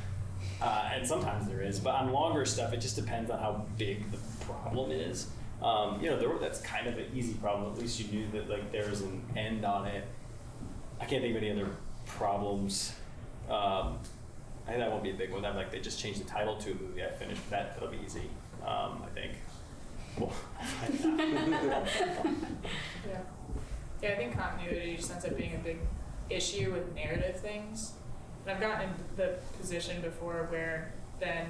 Speaker 4: and sometimes there is. But on longer stuff, it just depends on how big the problem is. That's kind of an easy problem. At least you knew that, like, there was an end on it. I can't think of any other problems. I think that won't be a big one. That, like, they just changed the title to a movie. I finished that. That'll be easy. I think. Well,
Speaker 7: Yeah, I think continuity just ends up being a big issue with narrative things. And I've gotten in the position before where then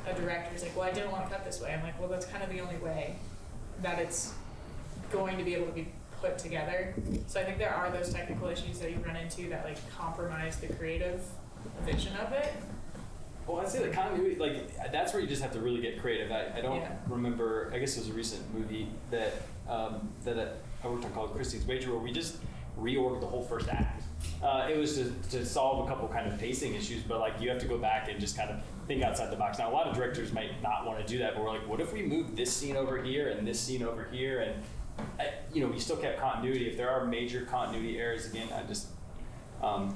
Speaker 7: a director's like, well, I didn't want to cut this way. I'm like, well, that's kind of the only way that it's going to be able to be put together. So I think there are those technical issues that you run into that, like, compromise the creative vision of it.
Speaker 4: Well, I'd say the continuity, like, that's where you just have to really get creative. I don't remember, I guess it was a recent movie that I worked on called Christine's Wager, where we just reorged the whole first act. It was to solve a couple kind of pacing issues, but, like, you have to go back and just kind of think outside the box. Now, a lot of directors might not want to do that, but we're like, what if we moved this scene over here and this scene over here? And, we still kept continuity. If there are major continuity errors, again,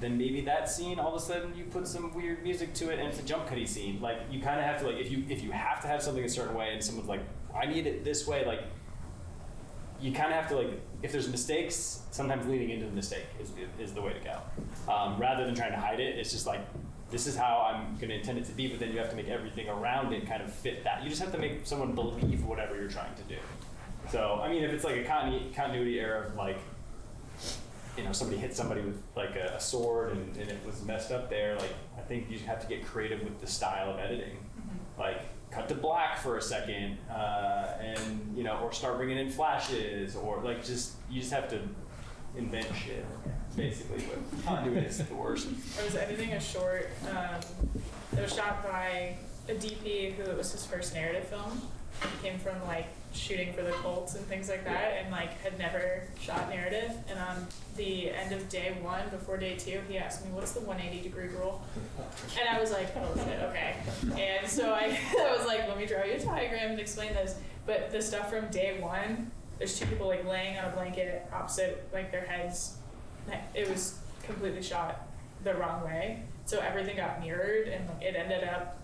Speaker 4: then maybe that scene, all of a sudden you put some weird music to it and it's a jump cutty scene. Like, you kind of have to, like, if you have to have something a certain way and someone's like, I need it this way, like, you kind of have to, like, if there's mistakes, sometimes leaning into the mistake is the way to go. Rather than trying to hide it, it's just like, this is how I'm going to intend it to be, but then you have to make everything around it kind of fit that. You just have to make someone believe whatever you're trying to do. So, I mean, if it's like a continuity error of, like, somebody hit somebody with, like, a sword and it was messed up there, like, I think you have to get creative with the style of editing. Like, cut to black for a second, and, or start bringing in flashes, or, like, you just have to invent shit, basically, but continuity is the worst.
Speaker 7: I was editing a short that was shot by a DP who it was his first narrative film. He came from, like, shooting for the Colts and things like that, and, like, had never shot narrative. And on the end of day one, before day two, he asked me, what's the 180-degree rule? And I was like, oh shit, okay. And so I was like, let me draw you a diagram and explain this. But the stuff from day one, there's two people, like, laying on a blanket opposite, like, their heads. It was completely shot the wrong way. So everything got mirrored, and, like, it ended up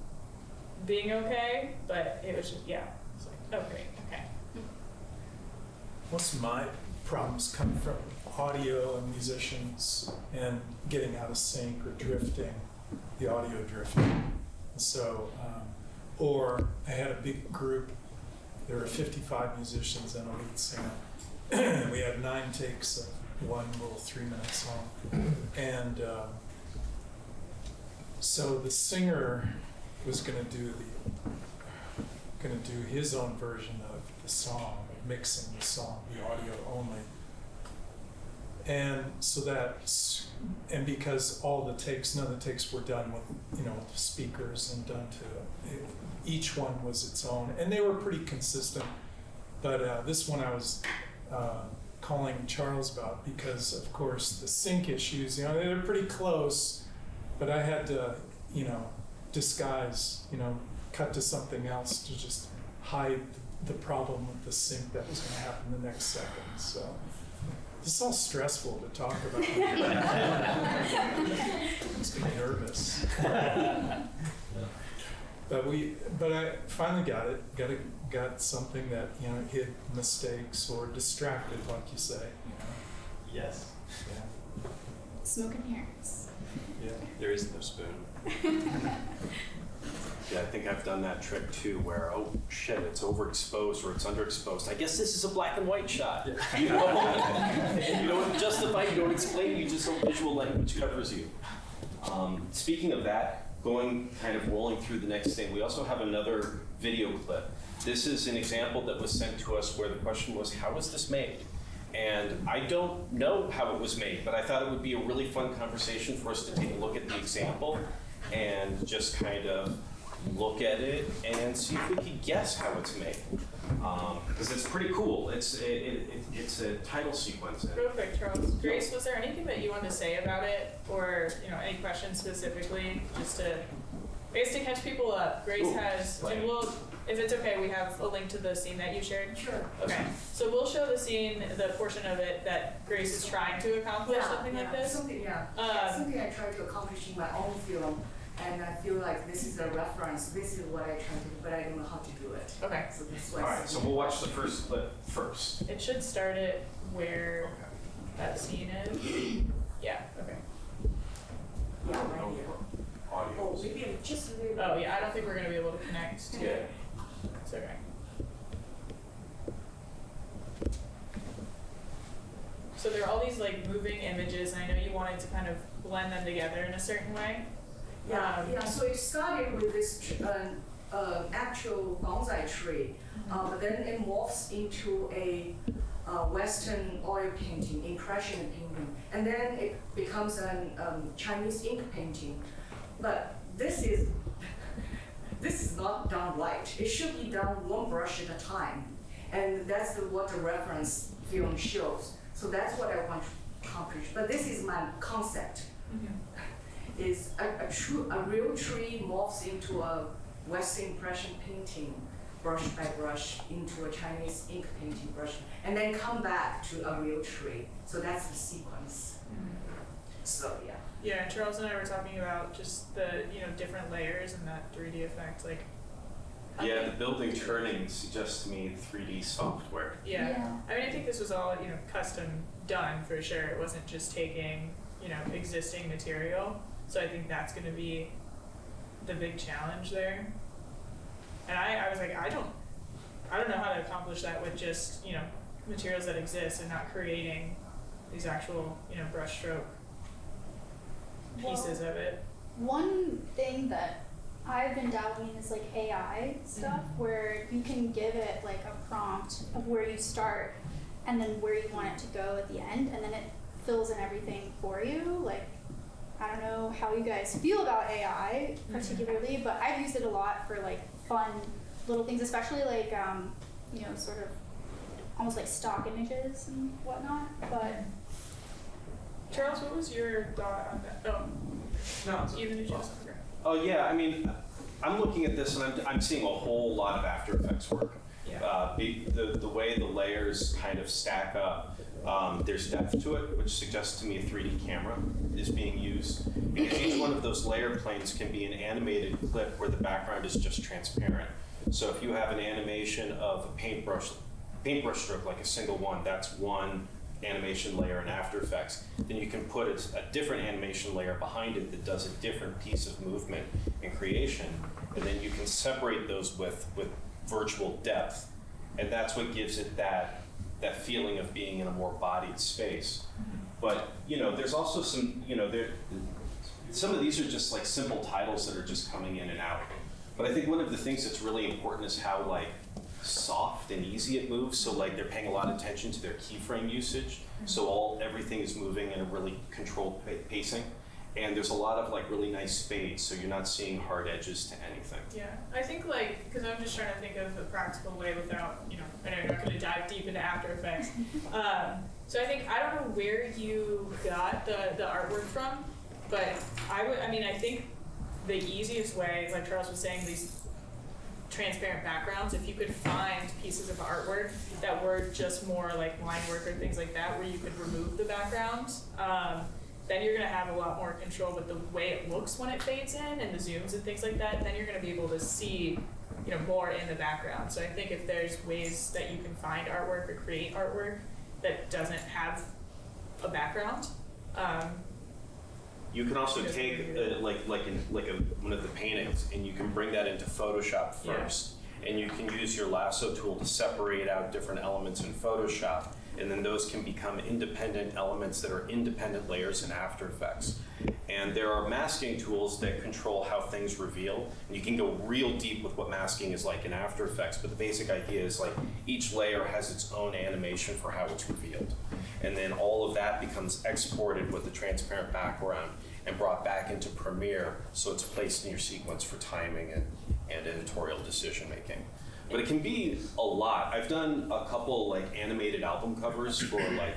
Speaker 7: being okay, but it was just, it's like, oh great, okay.
Speaker 5: Most of my problems come from audio and musicians and getting out of sync or drifting, the audio drifting. So, or I had a big group, there were 55 musicians and a lead singer. We had 9 takes of one little 3-minute song. And so the singer was going to do his own version of the song, mixing the song, the audio only. And so because none of the takes were done with, with the speakers and done to it, each one was its own, and they were pretty consistent. But this one I was calling Charles about because, of course, the sync issues, they're pretty close, but I had to, disguise, cut to something else to just hide the problem with the sync that was going to happen the next second. So it's all stressful to talk about. Makes me nervous. But I finally got it. Got something that hid mistakes or distracted, like you say.
Speaker 4: Yes.
Speaker 5: Yeah.
Speaker 6: Smoke and mirrors.
Speaker 5: Yeah.
Speaker 4: There is no spoon.
Speaker 1: Yeah, I think I've done that trick too, where, oh shit, it's overexposed or it's underexposed. I guess this is a black and white shot. Yeah. You don't justify, you don't explain, you just visual language covers you. Speaking of that, rolling through the next thing, we also have another video clip. This is an example that was sent to us where the question was, how was this made? And I don't know how it was made, but I thought it would be a really fun conversation for us to take a look at the example and just kind of look at it and see if we could guess how it's made. Because it's pretty cool. It's a title sequence.
Speaker 7: Real quick, Charles. Grace, was there anything that you wanted to say about it, or any questions specifically, just to, I guess to catch people up? Grace has, and we'll, if it's okay, we have a link to the scene that you shared.
Speaker 9: Sure.
Speaker 7: Okay, so we'll show the scene, the portion of it that Grace is trying to accomplish, something like this.
Speaker 9: Something I try to accomplish in my own film, and I feel like this is a reference. This is what I try to do, but I don't know how to do it.
Speaker 7: Okay.
Speaker 9: So that's why.
Speaker 1: All right, so we'll watch the first clip first.
Speaker 7: It should start it where that scene is. Yeah. Okay.
Speaker 9: Yeah, right here. Oh, maybe just a little.
Speaker 7: Oh yeah, I don't think we're gonna be able to connect to it. It's okay. So there are all these like moving images, and I know you wanted to kind of blend them together in a certain way.
Speaker 9: Yeah. So it started with this actual bonsai tree, but then it morphs into a Western oil painting, impression painting, and then it becomes a Chinese ink painting. But this is not done right. It should be done one brush at a time, and that's what the reference film shows. So that's what I want to accomplish. But this is my concept. Is a real tree morphs into a Western impression painting, brush by brush, into a Chinese ink painting brush, and then come back to a real tree. So that's the sequence. So yeah.
Speaker 7: Yeah, and Charles and I were talking about just the different layers and that 3D effect, like.
Speaker 1: Yeah, the building turning suggests to me 3D software.
Speaker 7: Yeah. I mean, I think this was all custom done for sure. It wasn't just taking existing material. So I think that's going to be the big challenge there. And I was like, I don't know how to accomplish that with just materials that exist and not creating these actual brushstroke pieces of it.
Speaker 6: One thing that I've been dabbling in is like AI stuff, where you can give it like a prompt of where you start and then where you want it to go at the end, and then it fills in everything for you. Like, I don't know how you guys feel about AI particularly, but I've used it a lot for like fun little things, especially like sort of almost like stock images and whatnot. But
Speaker 7: Charles, what was your thought on that? Oh,
Speaker 1: No,
Speaker 7: even if just okay.
Speaker 1: Oh yeah, I mean, I'm looking at this and I'm seeing a whole lot of After Effects work.
Speaker 7: Yeah.
Speaker 1: The way the layers kind of stack up, there's depth to it, which suggests to me a 3D camera is being used. Because each one of those layer planes can be an animated clip where the background is just transparent. So if you have an animation of a paintbrush stroke, like a single one, that's one animation layer in After Effects. Then you can put a different animation layer behind it that does a different piece of movement and creation, and then you can separate those with virtual depth, and that's what gives it that feeling of being in a more bodied space. But there's also some some of these are just like simple titles that are just coming in and out. But I think one of the things that's really important is how like soft and easy it moves. So like they're paying a lot of attention to their keyframe usage. So everything is moving in a really controlled pacing. And there's a lot of like really nice fades, so you're not seeing hard edges to anything.
Speaker 7: Yeah, I think because I'm just trying to think of a practical way without, I know you're not going to dive deep into After Effects. So I think, I don't know where you got the artwork from, but I think the easiest way, like Charles was saying, these transparent backgrounds, if you could find pieces of artwork that were just more like line work or things like that, where you could remove the backgrounds, then you're going to have a lot more control with the way it looks when it fades in and the zooms and things like that. Then you're going to be able to see, more in the background. So I think if there's ways that you can find artwork or create artwork that doesn't have a background.
Speaker 1: You can also take one of the paintings, and you can bring that into Photoshop first, and you can use your lasso tool to separate out different elements in Photoshop. And then those can become independent elements that are independent layers in After Effects. And there are masking tools that control how things reveal. And you can go real deep with what masking is like in After Effects, but the basic idea is like each layer has its own animation for how it's revealed. And then all of that becomes exported with the transparent background and brought back into Premiere, so it's placed in your sequence for timing and editorial decision making. But it can be a lot. I've done a couple like animated album covers for like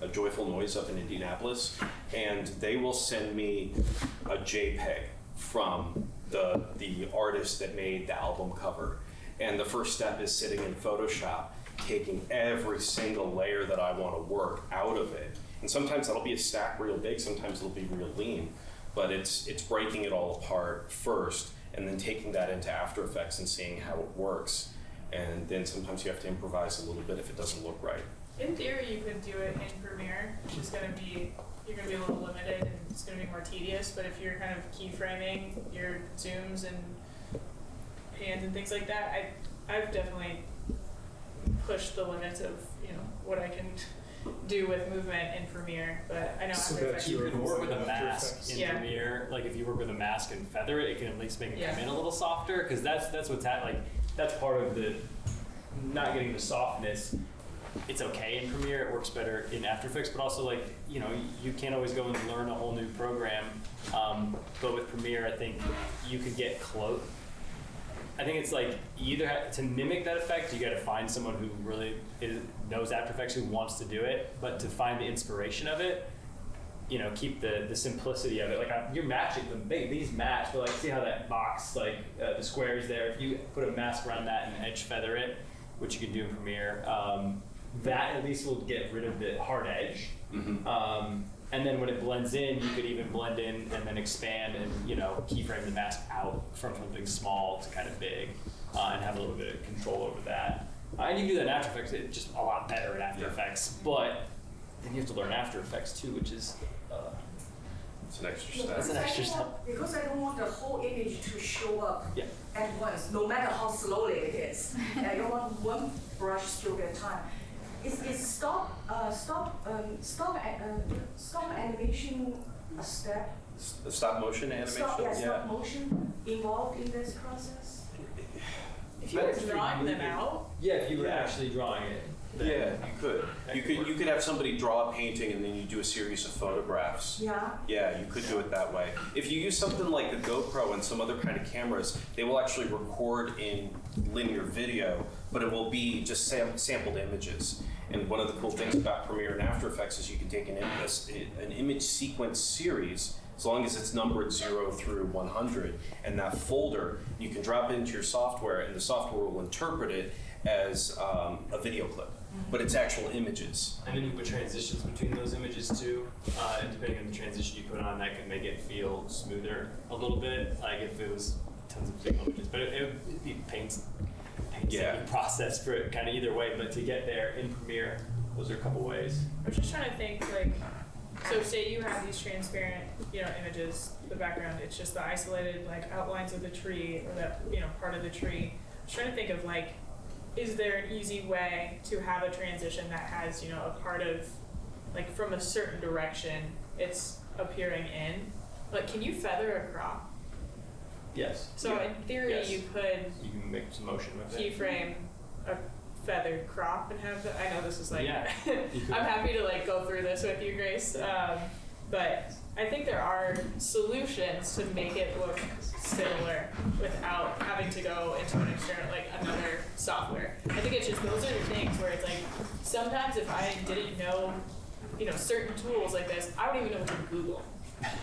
Speaker 1: a Joyful Noise up in Indianapolis, and they will send me a JPEG from the artist that made the album cover. And the first step is sitting in Photoshop, taking every single layer that I want to work out of it. And sometimes that'll be a stack real big, sometimes it'll be real lean, but it's breaking it all apart first, and then taking that into After Effects and seeing how it works. And then sometimes you have to improvise a little bit if it doesn't look right.
Speaker 7: In theory, you could do it in Premiere, which is going to be, you're going to be a little limited and it's going to be more tedious, but if you're kind of keyframing your zooms and pans and things like that, I've definitely pushed the limits of, you know, what I can do with movement in Premiere, but I know
Speaker 5: So
Speaker 7: After
Speaker 5: that's
Speaker 7: Effects.
Speaker 4: You
Speaker 5: your
Speaker 4: can work with a
Speaker 5: After
Speaker 4: mask
Speaker 5: Effects.
Speaker 4: in
Speaker 7: Yeah.
Speaker 4: Premiere. Like if you work with a mask and feather it, it can at least make it come
Speaker 7: Yeah.
Speaker 4: in a little softer. Because that's what's like that's part of the not getting the softness. It's okay in Premiere. It works better in After Effects, but also like you know you can't always go and learn a whole new program. But with Premiere, I think you could get close. I think it's like you either have to mimic that effect, you got to find someone who really knows After Effects, who wants to do it, but to find the inspiration of it, you know, keep the simplicity of it. Like you're matching them, these match, but like see how that box, like the squares there, if you put a mask around that and edge feather it, which you can do in Premiere, that at least will get rid of the hard edge.
Speaker 1: Mm-hmm.
Speaker 4: And then when it blends in, you could even blend in and then expand and, you know, keyframe the mask out from something small to kind of big and have a little bit of control over that. And you can do that in After Effects, it's just a lot better in After Effects, but then you have to learn After Effects too, which is...
Speaker 1: It's an extra
Speaker 9: Yeah,
Speaker 1: step.
Speaker 4: That's an extra step.
Speaker 9: Because I don't want the whole image to show up
Speaker 4: Yeah.
Speaker 9: at once, no matter how slowly it is. I don't want one brush stroke at a time. Is stop animation a step?
Speaker 1: The stop motion animation?
Speaker 9: Stop motion involved in this process?
Speaker 7: If you were drawing them out,
Speaker 4: Yeah, if you were
Speaker 1: Yeah.
Speaker 4: actually drawing it. then
Speaker 1: Yeah, you could.
Speaker 4: that
Speaker 1: You
Speaker 4: could
Speaker 1: could
Speaker 4: work.
Speaker 1: you could have somebody draw a painting and then you do a series of photographs.
Speaker 9: Yeah.
Speaker 1: Yeah, you could do it that way. If you use something like the GoPro and some other kind of cameras, they will actually record in linear video, but it will be just sampled images. And one of the cool things about Premiere and After Effects is you can take an image sequence series, as long as it's numbered 0 through 100, and that folder, you can drop it into your software, and the software will interpret it as a video clip, but it's actual images.
Speaker 4: And then you put transitions between those images too, and depending on the transition you put on, that can make it feel smoother a little bit, like if it was tons of single images. But it would be painstaking process for it kind of either way, but to get there in Premiere, those are a couple ways.
Speaker 7: I'm just trying to think like, so say you have these transparent, you know, images, the background, it's just the isolated like outlines of the tree or that, you know, part of the tree. I'm just trying to think of like, is there an easy way to have a transition that has, you know, a part of, like from a certain direction, it's appearing in? Like, can you feather a crop?
Speaker 4: Yes.
Speaker 7: So
Speaker 4: Yeah.
Speaker 7: in theory,
Speaker 4: Yes.
Speaker 7: you could
Speaker 4: You can make some motion with it.
Speaker 7: keyframe a feathered crop and have the, I know this is like,
Speaker 4: Yeah, you could.
Speaker 7: I'm happy to like go through this with you, Grace. But I think there are solutions to make it look similar without having to go into an external, like another software. I think it's just, those are the things where it's like, sometimes if I didn't know, you know, certain tools like this, I wouldn't even know what to Google.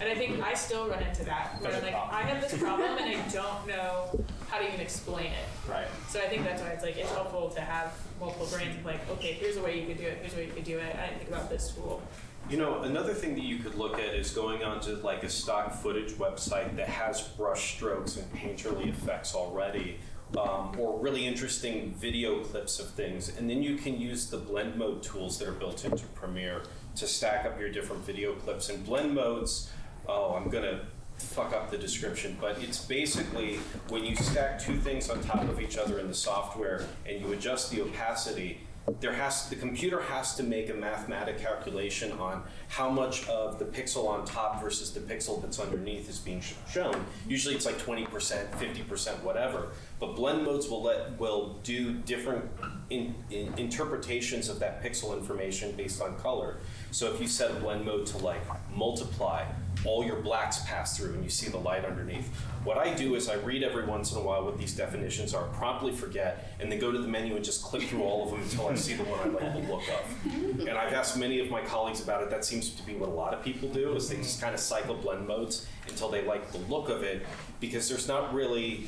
Speaker 7: And I think I still run into that, where I'm like, I have this problem and I don't know how to even explain it.
Speaker 4: Right.
Speaker 7: So I think that's why it's like, it's helpful to have multiple brains of like, okay, here's a way you could do it, here's a way you could do it, I didn't think about this tool.
Speaker 1: You know, another thing that you could look at is going onto like a stock footage website that has brush strokes and painterly effects already, or really interesting video clips of things. And then you can use the blend mode tools that are built into Premiere to stack up your different video clips. And blend modes, I'm gonna fuck up the description, but it's basically when you stack two things on top of each other in the software and you adjust the opacity, the computer has to make a mathematic calculation on how much of the pixel on top versus the pixel that's underneath is being shown. Usually it's like 20%, 50%, whatever. But blend modes will do different interpretations of that pixel information based on color. So if you set a blend mode to like multiply, all your blacks pass through and you see the light underneath. What I do is I read every once in a while what these definitions are, promptly forget, and then go to the menu and just click through all of them until I see the one I like the look of. And I've asked many of my colleagues about it. That seems to be what a lot of people do, is they just kind of cycle blend modes until they like the look of it, because there's not really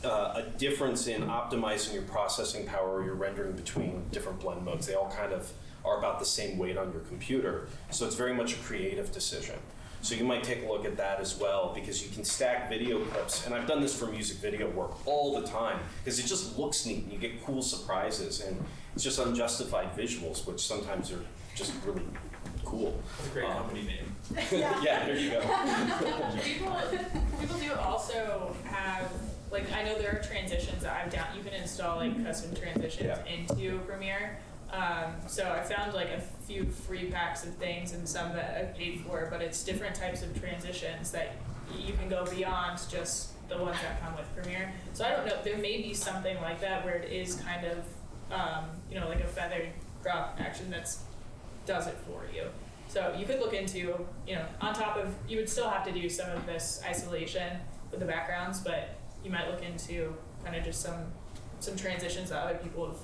Speaker 1: a difference in optimizing your processing power or your rendering between different blend modes. They all kind of are about the same weight on your computer. So it's very much a creative decision. So you might take a look at that as well, because you can stack video clips, and I've done this for music video work all the time, because it just looks neat, and you get cool surprises, and it's just unjustified visuals, which sometimes are just really cool.
Speaker 4: It's a great company name.
Speaker 1: Yeah, there you go.
Speaker 2: People do also have, like, I know there are transitions that I've down, you can install like custom transitions into Premiere. So I found like a few free packs of things and some that I paid for, but it's different types of transitions that you can go beyond just the ones that come with Premiere. So I don't know, there may be something like that where it is kind of, like a feathered drop action that's does it for you. So you could look into, on top of, you would still have to do some of this isolation with the backgrounds, but you might look into kind of just some transitions that other people have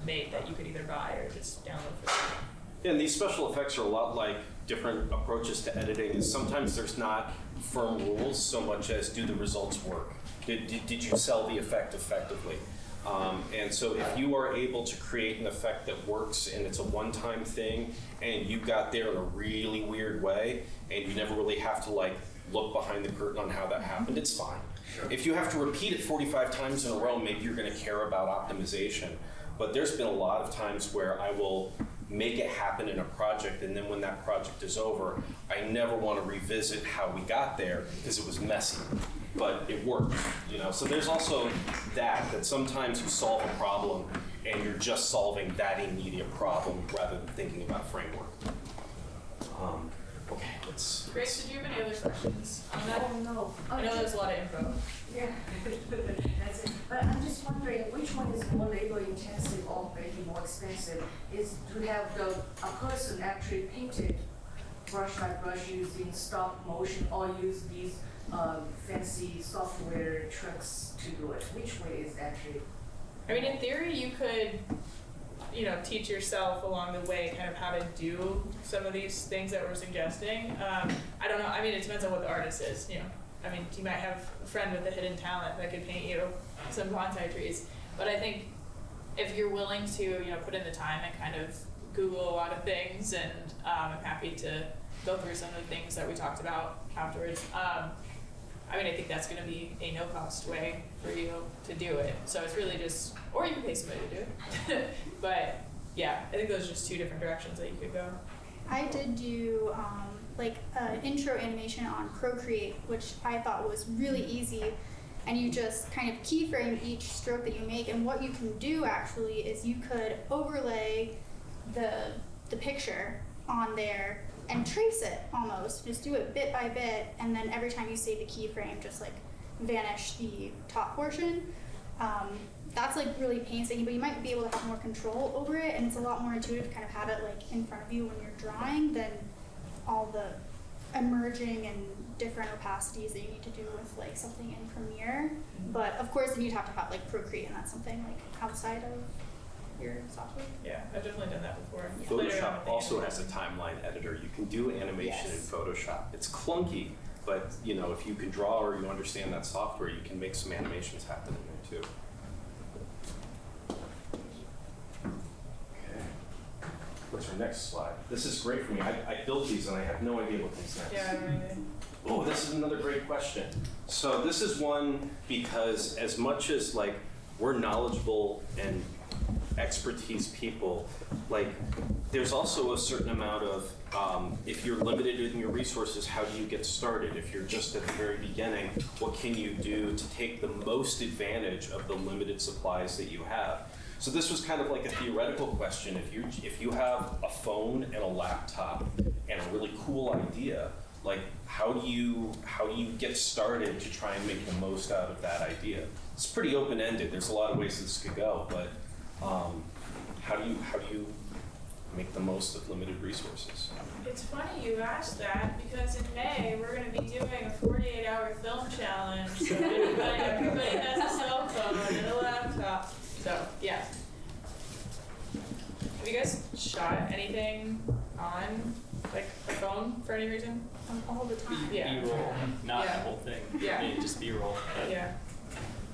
Speaker 2: made that you could either buy or just download for free.
Speaker 1: Yeah, and these special effects are a lot like different approaches to editing. Is sometimes there's not firm rules so much as do the results work? Did you sell the effect effectively? And so if you are able to create an effect that works and it's a one-time thing and you got there in a really weird way and you never really have to like look behind the curtain on how that happened, it's fine. If you have to repeat it 45 times in a row, maybe you're going to care about optimization. But there's been a lot of times where I will make it happen in a project, and then when that project is over, I never want to revisit how we got there because it was messy, but it worked, So there's also that sometimes you solve a problem and you're just solving that immediate problem rather than thinking about framework. Okay, let's.
Speaker 2: Grace, did you have any other questions on that?
Speaker 9: Oh, no.
Speaker 2: I know there's a lot of info.
Speaker 9: Yeah, that's it. But I'm just wondering, which one is more labor intensive or maybe more expensive? Is to have a person actually painted brush by brush using stop motion, or use these fancy software tricks to do it? Which way is actually?
Speaker 2: I mean, in theory, you could, teach yourself along the way kind of how to do some of these things that we're suggesting. I don't know. I mean, it depends on what the artist is, I mean, you might have a friend with a hidden talent that could paint you some bonsai trees. But I think if you're willing to, put in the time and kind of Google a lot of things, and I'm happy to go through some of the things that we talked about afterwards. I mean, I think that's going to be a no-cost way for you to do it. So it's really just, or you can pay somebody to do it. But yeah, I think those are just two different directions that you could go.
Speaker 6: I did do intro animation on Procreate, which I thought was really easy. And you just kind of keyframe each stroke that you make. And what you can do actually is you could overlay the picture on there and trace it almost. Just do it bit by bit, and then every time you save a keyframe, just like vanish the top portion. That's like really painstaking, but you might be able to have more control over it, and it's a lot more intuitive to kind of have it like in front of you when you're drawing than all the emerging and different opacities that you need to do with like something in Premiere. But of course, then you'd have to have like Procreate, and that's something like outside of your software.
Speaker 2: Yeah, I've definitely done that before.
Speaker 1: Photoshop also has a timeline editor. You can do animation in Photoshop. It's clunky, but if you can draw or you understand that software, you can make some animations happen in there too. Okay. What's our next slide? This is great for me. I built these and I have no idea what comes next.
Speaker 2: Yeah, really.
Speaker 1: Oh, this is another great question. So this is one because as much as like we're knowledgeable and expertise people, like there's also a certain amount of if you're limited in your resources, how do you get started? If you're just at the very beginning, what can you do to take the most advantage of the limited supplies that you have? So this was kind of like a theoretical question. If you have a phone and a laptop and a really cool idea, like how do you get started to try and make the most out of that idea? It's pretty open-ended. There's a lot of ways this could go, but how do you make the most of limited resources.
Speaker 7: It's funny you asked that because in May we're going to be doing a 48-hour film challenge. So everybody has a cell phone and a laptop. So yeah. Have you guys shot anything on like a phone for any reason?
Speaker 6: All the time.
Speaker 7: Yeah.
Speaker 4: B-roll, not
Speaker 7: Yeah.
Speaker 4: the whole thing.
Speaker 7: Yeah.
Speaker 4: I mean, just B-roll. But
Speaker 7: Yeah.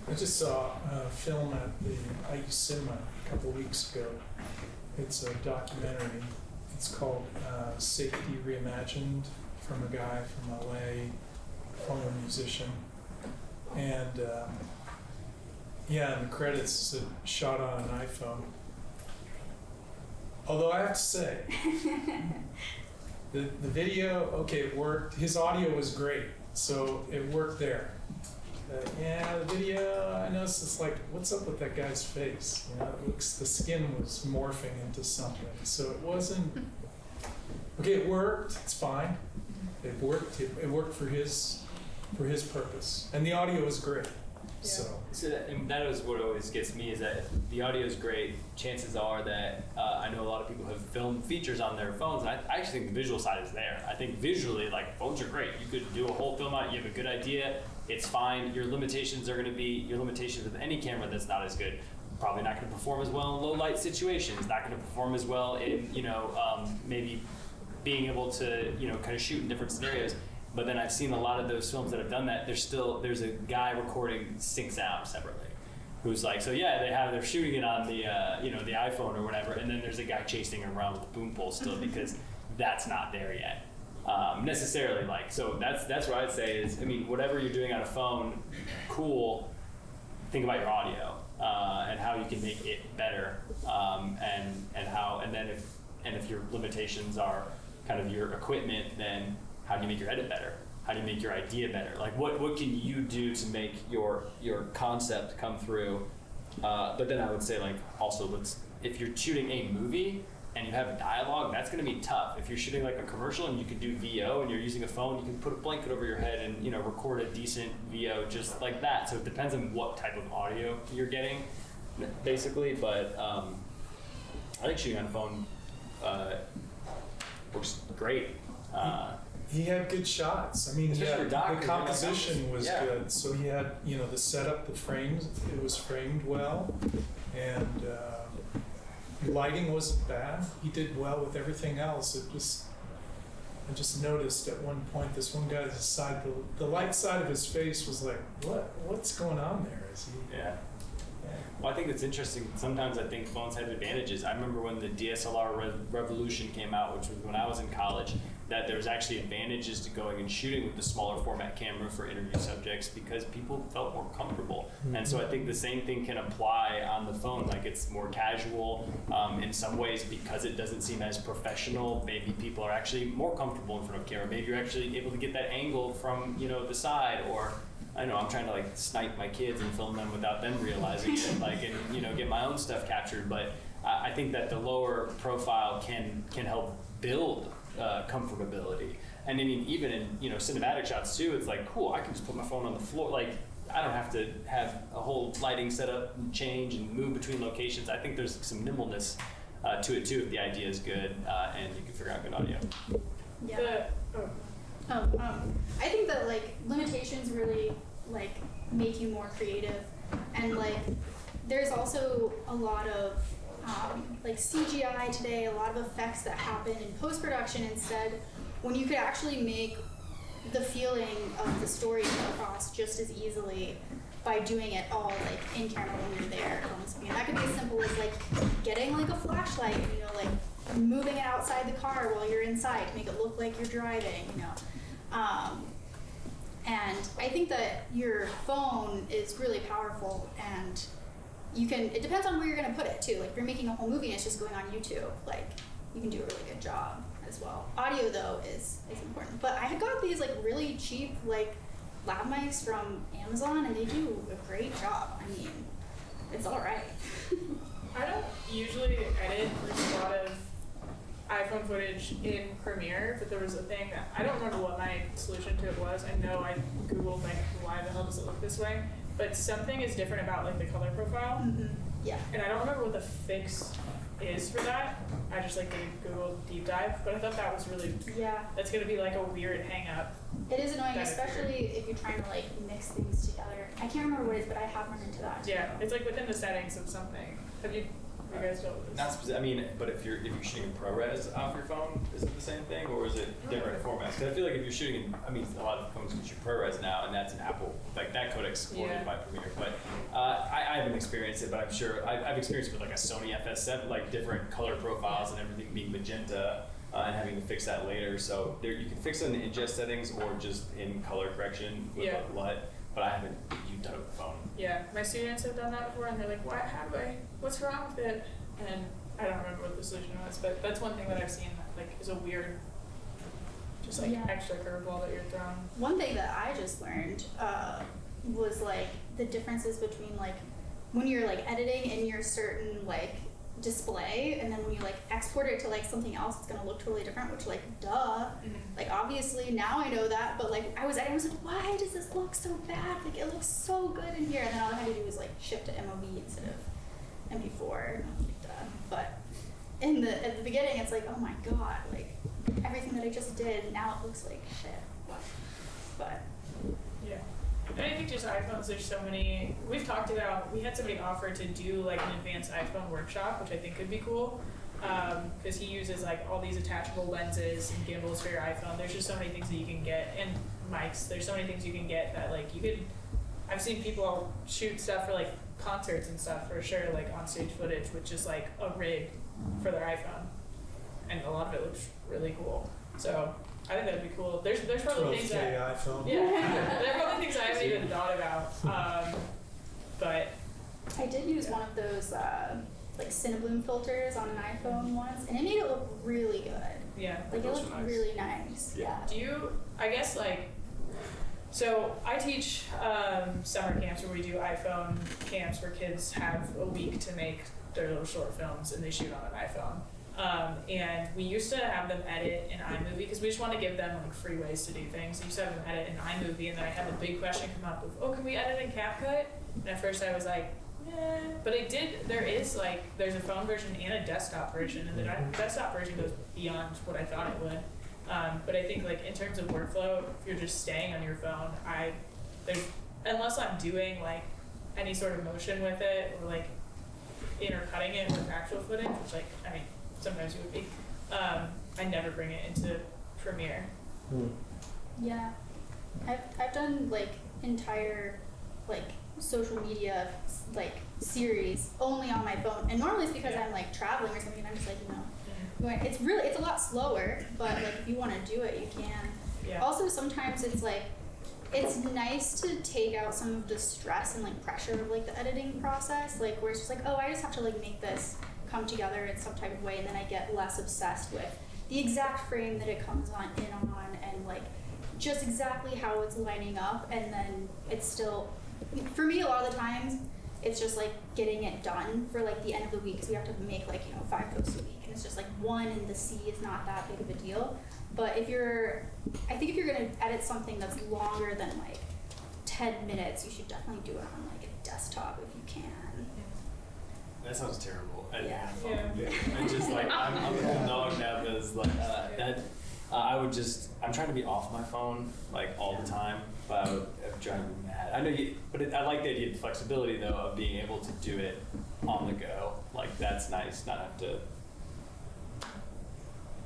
Speaker 5: I just saw a film at the IU Cinema a couple weeks ago. It's a documentary. It's called Safety Reimagined, from a guy from LA, former musician. And yeah, in the credits it's a shot on an iPhone. Although I have to say, the video, okay, it worked. His audio was great, so it worked there. Yeah, the video, I noticed it's like, what's up with that guy's face? You know, it looks, the skin was morphing into something. So it wasn't, okay, it worked, it's fine. It worked for his purpose. And the audio was great, so.
Speaker 4: So that is what always gets me, is that if the audio is great, chances are that I know a lot of people have filmed features on their phones, and I actually think the visual side is there. I think visually, like, phones are great. You could do a whole film on it, you have a good idea, it's fine. Your limitations are going to be your limitations with any camera that's not as good. Probably not going to perform as well in low light situations, not going to perform as well in, maybe being able to, kind of shoot in different scenarios. But then I've seen a lot of those films that have done that. There's a guy recording sync sound separately, who's like, so yeah, they're shooting it on the the iPhone or whatever, and then there's a guy chasing around with a boom pole still because that's not there yet necessarily. Like, so that's what I'd say is, I mean, whatever you're doing on a phone, cool. Think about your audio and how you can make it better, and then if your limitations are kind of your equipment, then how do you make your edit better? How do you make your idea better? Like, what can you do to make your concept come through? But then I would say, like, also, if you're shooting a movie and you have dialogue, that's going to be tough. If you're shooting like a commercial and you can do VO and you're using a phone, you can put a blanket over your head and record a decent VO just like that. So it depends on what type of audio you're getting, basically. But I think shooting on a phone works great.
Speaker 5: He had good shots. I mean, the composition was good. So he had, the setup, the frames, it was framed well, and lighting wasn't bad. He did well with everything else. I just noticed at one point, this one guy's side, the light side of his face was like, what's going on there? Is he?
Speaker 4: Yeah. Well, I think it's interesting. Sometimes I think phones have advantages. I remember when the DSLR revolution came out, which was when I was in college, that there was actually advantages to going and shooting with the smaller format camera for interview subjects because people felt more comfortable. Mm-hmm. And so I think the same thing can apply on the phone. Like, it's more casual in some ways because it doesn't seem as professional. Maybe people are actually more comfortable in front of camera. Maybe you're actually able to get that angle from the side, or I know I'm trying to like snipe my kids and film them without them realizing it, like, and get my own stuff captured. But I think that the lower profile can help build comfortability. And I mean, even in cinematic shots too, it's like, cool, I can just put my phone on the floor. Like, I don't have to have a whole lighting setup and change and move between locations. I think there's some nimbleness to it too if the idea is good and you can figure out good audio.
Speaker 6: Yeah. I think that like limitations really like make you more creative, and like there's also a lot of like CGI today, a lot of effects that happen in post-production instead, when you could actually make the feeling of the story come across just as easily by doing it all like in camera when you're there. And that could be as simple as like getting like a flashlight, like moving it outside the car while you're inside to make it look like you're driving, and I think that your phone is really powerful, and it depends on where you're going to put it too. Like, if you're making a whole movie and it's just going on YouTube, like, you can do a really good job as well. Audio though is important. But I had got these like really cheap like lab mics from Amazon, and they do a great job. I mean, it's all right.
Speaker 7: I don't usually edit a lot of iPhone footage in Premiere, but there was a thing that I don't remember what my solution to it was. I know I Googled like, why the hell does it look this way? But something is different about like the color profile.
Speaker 6: Mm-hmm. Yeah.
Speaker 7: And I don't remember what the fix is for that. I just like did a Google deep dive, but I thought that was really,
Speaker 6: Yeah.
Speaker 7: that's gonna be like a weird hang up.
Speaker 6: It is annoying,
Speaker 7: That is
Speaker 6: especially if you're trying to like mix things together. I can't remember what it is, but I have run into that.
Speaker 7: Yeah, it's like within the settings of something. Have you guys dealt with this?
Speaker 4: Not specific. I mean, but if you're shooting in ProRes off your phone, is it the same thing, or is it different formats? Because I feel like if you're shooting in, I mean, a lot of phones can shoot ProRes now, and that's an Apple, like that codec supported
Speaker 7: Yeah.
Speaker 4: by Premiere. But I haven't experienced it, but I'm sure I've experienced it with like a Sony FS7, like different color profiles and everything being magenta. And having to fix that later, so there you can fix it in the ingest settings or just in color correction with
Speaker 7: Yeah.
Speaker 4: LUT. But I haven't done it with the phone.
Speaker 7: Yeah, my students have done that before, and they're like, "What? How do I? What's wrong with it?" And I don't remember what the solution was, but that's one thing that I've seen that like is a weird, just like
Speaker 6: Yeah.
Speaker 7: extra curveball that you're throwing.
Speaker 6: One thing that I just learned was like the differences between like when you're like editing in your certain like display, and then when you like export it to like something else, it's gonna look totally different. Which like, duh. Like obviously now I know that, but like I was like, why does this look so bad? Like it looks so good in here, and then all I had to do was like shift to MOV instead of MP4. And I was like, duh. But at the beginning, it's like, oh my god, like everything that I just did, now it looks like shit. But
Speaker 7: Yeah. And I think just iPhones, there's so many, we've talked about, we had somebody offer to do like an advanced iPhone workshop, which I think could be cool. Because he uses like all these attachable lenses and gimbals for your iPhone. There's just so many things that you can get, and mics, there's so many things you can get that like you could, I've seen people shoot stuff for like concerts and stuff for sure, like on stage footage, which is like a rig for their iPhone. And a lot of it looks really cool. So I think that'd be cool. There's probably things
Speaker 5: 12K
Speaker 7: that,
Speaker 5: iPhone.
Speaker 7: yeah, there are probably things I haven't even thought about. But
Speaker 6: I did use one of those like Cinebloom filters on an iPhone once, and it made it look really good.
Speaker 7: yeah.
Speaker 6: Like it
Speaker 1: Those
Speaker 6: looked
Speaker 1: are nice.
Speaker 6: really nice. Yeah.
Speaker 7: Do you, I guess like, so I teach summer camps where we do iPhone camps where kids have a week to make their little short films and they shoot on an iPhone. And we used to have them edit in iMovie because we just want to give them like free ways to do things. We used to have them edit in iMovie, and then I had the big question come up of, oh, can we edit in CapCut? And at first I was like, eh. But there's a phone version and a desktop version, and the desktop version goes beyond what I thought it would. But I think like in terms of workflow, if you're just staying on your phone, unless I'm doing like any sort of motion with it or like intercutting it with actual footage, which like, I mean, sometimes you would be, I never bring it into Premiere.
Speaker 6: Yeah. I've done like entire like social media like series only on my phone, and normally it's because I'm like traveling or something, and I'm just like, it's a lot slower, but like if you want to do it, you can.
Speaker 7: Yeah.
Speaker 6: Also, sometimes it's like, it's nice to take out some of the stress and like pressure of like the editing process, like where it's just like, oh, I just have to like make this come together in some type of way, and then I get less obsessed with the exact frame that it comes on and like just exactly how it's lining up, and then it's still, for me a lot of the times it's just like getting it done for like the end of the week, because we have to make like 5 posts a week, and it's just like one in the sea is not that big of a deal. But I think if you're gonna edit something that's longer than like 10 minutes, you should definitely do it on like a desktop if you can.
Speaker 4: That sounds terrible.
Speaker 6: Yeah.
Speaker 4: I'm just like, I'm a little dog now because like I'm trying to be off my phone like all the time, but it would drive me mad. I know I like the idea of flexibility though of being able to do it on the go. Like that's nice, not have to.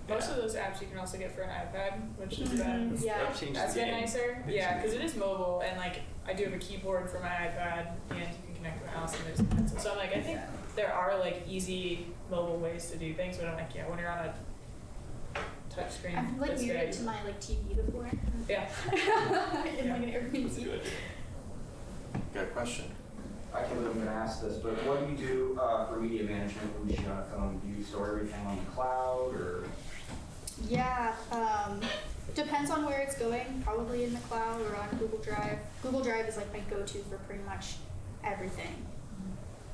Speaker 7: Most of those apps you can also get for an iPad, which is
Speaker 6: Yeah.
Speaker 4: That changes
Speaker 7: that's
Speaker 4: the
Speaker 7: been
Speaker 4: game.
Speaker 7: nicer. Yeah, because it is mobile, and like I do have a keyboard for my iPad, and you can connect to my mouse and there's a pencil. So I'm like, I think there are like easy mobile ways to do things, but I'm like, yeah, when you're on a touch screen,
Speaker 6: I've like
Speaker 7: that's
Speaker 6: mirrored
Speaker 7: good.
Speaker 6: it to my like TV before.
Speaker 7: Yeah.
Speaker 6: In like an
Speaker 4: It's a
Speaker 6: Airbnb.
Speaker 4: good idea.
Speaker 1: Good question.
Speaker 8: I can't believe I'm gonna ask this, but what do you do for media management when you shoot on a phone? Do you store everything on the cloud, or?
Speaker 6: Yeah, depends on where it's going, probably in the cloud or on Google Drive. Google Drive is like my go-to for pretty much everything.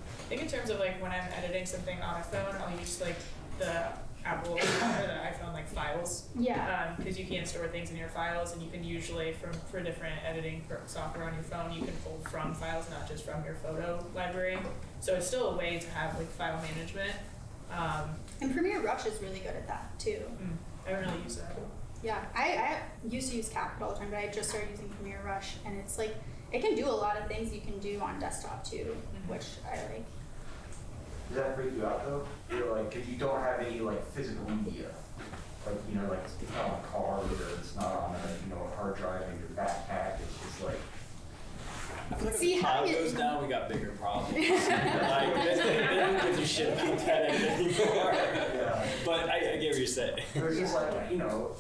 Speaker 7: I think in terms of like when I'm editing something on a phone, I'll use like the Apple or the iPhone like files.
Speaker 6: Yeah.
Speaker 7: Because you can store things in your files, and you can usually for different editing software on your phone, you can pull from files, not just from your photo library. So it's still a way to have like file management.
Speaker 6: And Premiere Rush is really good at that too.
Speaker 7: I don't really use that.
Speaker 6: Yeah, I used to use CapCut all the time, but I just started using Premiere Rush, and it's like it can do a lot of things you can do on desktop too, which I like.
Speaker 8: Does that freak you out though? You're like, if you don't have any like physical media, like, you know, like it's not on a card or it's not on a, you know, a hard drive in your backpack, it's just like,
Speaker 4: I feel like
Speaker 6: See,
Speaker 4: if the
Speaker 6: how
Speaker 4: cloud
Speaker 6: you-
Speaker 4: goes down, we got bigger problems. Like, they don't give a shit about that anymore.
Speaker 8: yeah.
Speaker 4: But I get what you're saying.
Speaker 8: It's just like, you know,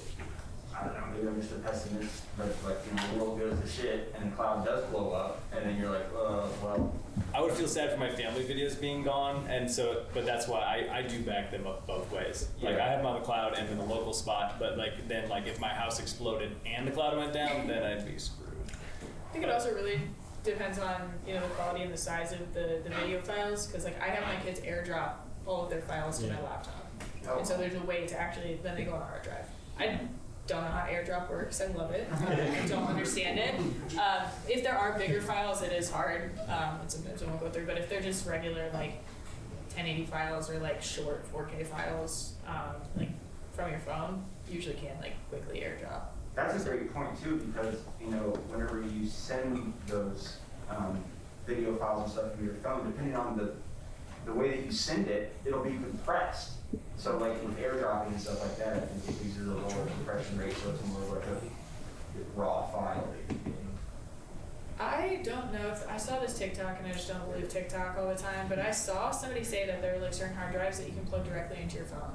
Speaker 8: I don't know, maybe I'm just a pessimist, but like, you know, the world goes to shit and the cloud does blow up, and then you're like, well.
Speaker 4: I would feel sad for my family videos being gone, and so, but that's why I do back them up both ways. Like,
Speaker 8: Yeah.
Speaker 4: I have them on the cloud and in the local spot, but like, then like if my house exploded and the cloud went down, then I'd be screwed.
Speaker 7: I think it also really depends on, you know, the quality and the size of the video files, because like I have my kids AirDrop all of their files to my laptop, and so there's a way to actually, then they go on a hard drive. I don't know how AirDrop works. I love it. I don't understand it. If there are bigger files, it is hard, and sometimes it won't go through. But if they're just regular like 1080 files or like short 4K files, like from your phone, you usually can like quickly AirDrop.
Speaker 8: That's a great point too, because, you know, whenever you send those video files and stuff from your phone, depending on the way that you send it, it'll be compressed. So like with airdropping and stuff like that, I think it uses a lower compression rate, so it's more like a raw file.
Speaker 7: I don't know if I saw this TikTok, and I just don't believe TikTok all the time, but I saw somebody say that there are like certain hard drives that you can plug directly into your phone.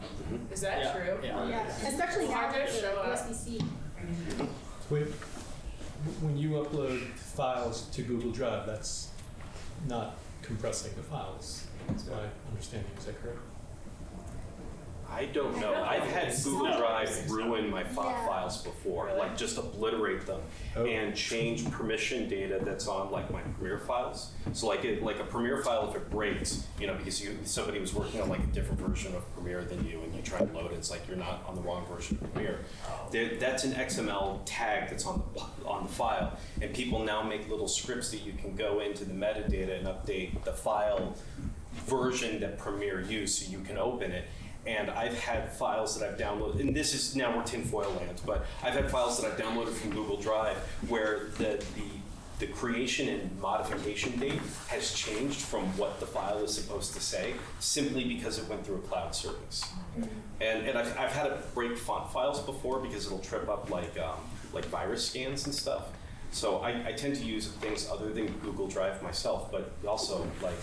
Speaker 7: Is that
Speaker 4: Yeah,
Speaker 7: true?
Speaker 4: yeah.
Speaker 6: Yeah, especially now
Speaker 7: Hard drive
Speaker 6: with the
Speaker 7: show up.
Speaker 6: USB-C.
Speaker 10: When you upload files to Google Drive, that's not compressing the files. That's my understanding. Is that correct?
Speaker 1: I don't know. I've had Google Drive ruin my
Speaker 6: Yeah.
Speaker 1: files before,
Speaker 7: Really?
Speaker 1: like just obliterate them
Speaker 10: Oh.
Speaker 1: and change permission data that's on like my Premiere files. So like a Premiere file, if it breaks, you know, because somebody was working on like a different version of Premiere than you, and you try and load it, it's like you're not on the wrong version of Premiere. That's an XML tag that's on the file, and people now make little scripts that you can go into the metadata and update the file version that Premiere used, so you can open it. And I've had files that I've downloaded, and this is now we're tinfoil land, but I've had files that I've downloaded from Google Drive where the creation and modification date has changed from what the file is supposed to say, simply because it went through a cloud service. And I've had to break font files before because it'll trip up like virus scans and stuff. So I tend to use things other than Google Drive myself, but also like,